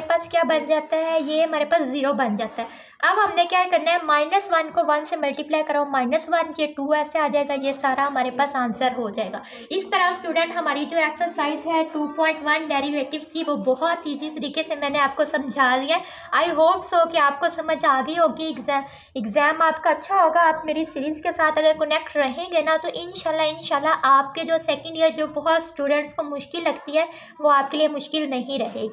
Speaker 1: पास क्या बन जाता है, ये हमारे पास 0 बन जाता है। अब हमने क्या करना है, -1 को 1 से मल्टीप्लाई करो, -1 ये 2 ऐसे आ जाएगा, ये सारा हमारे पास आंसर हो जाएगा। इस तरह स्टूडेंट हमारी जो एक्सरसाइज है 2.1 डेरिवेटिव्स की वो बहुत ईजी तरीके से मैंने आपको समझा दिया। आई होप सो कि आपको समझ आ गई होगी, एग्ज़ाम आपका अच्छा होगा। आप मेरी सीरीज़ के साथ अगर कनेक्ट रहेंगे ना तो इंशाल्लाह आपके जो सेकेंड ईयर जो बहुत स्टूडेंट्स को मुश्किल लगती है वो आपके लिए मुश्किल नहीं रहेगी।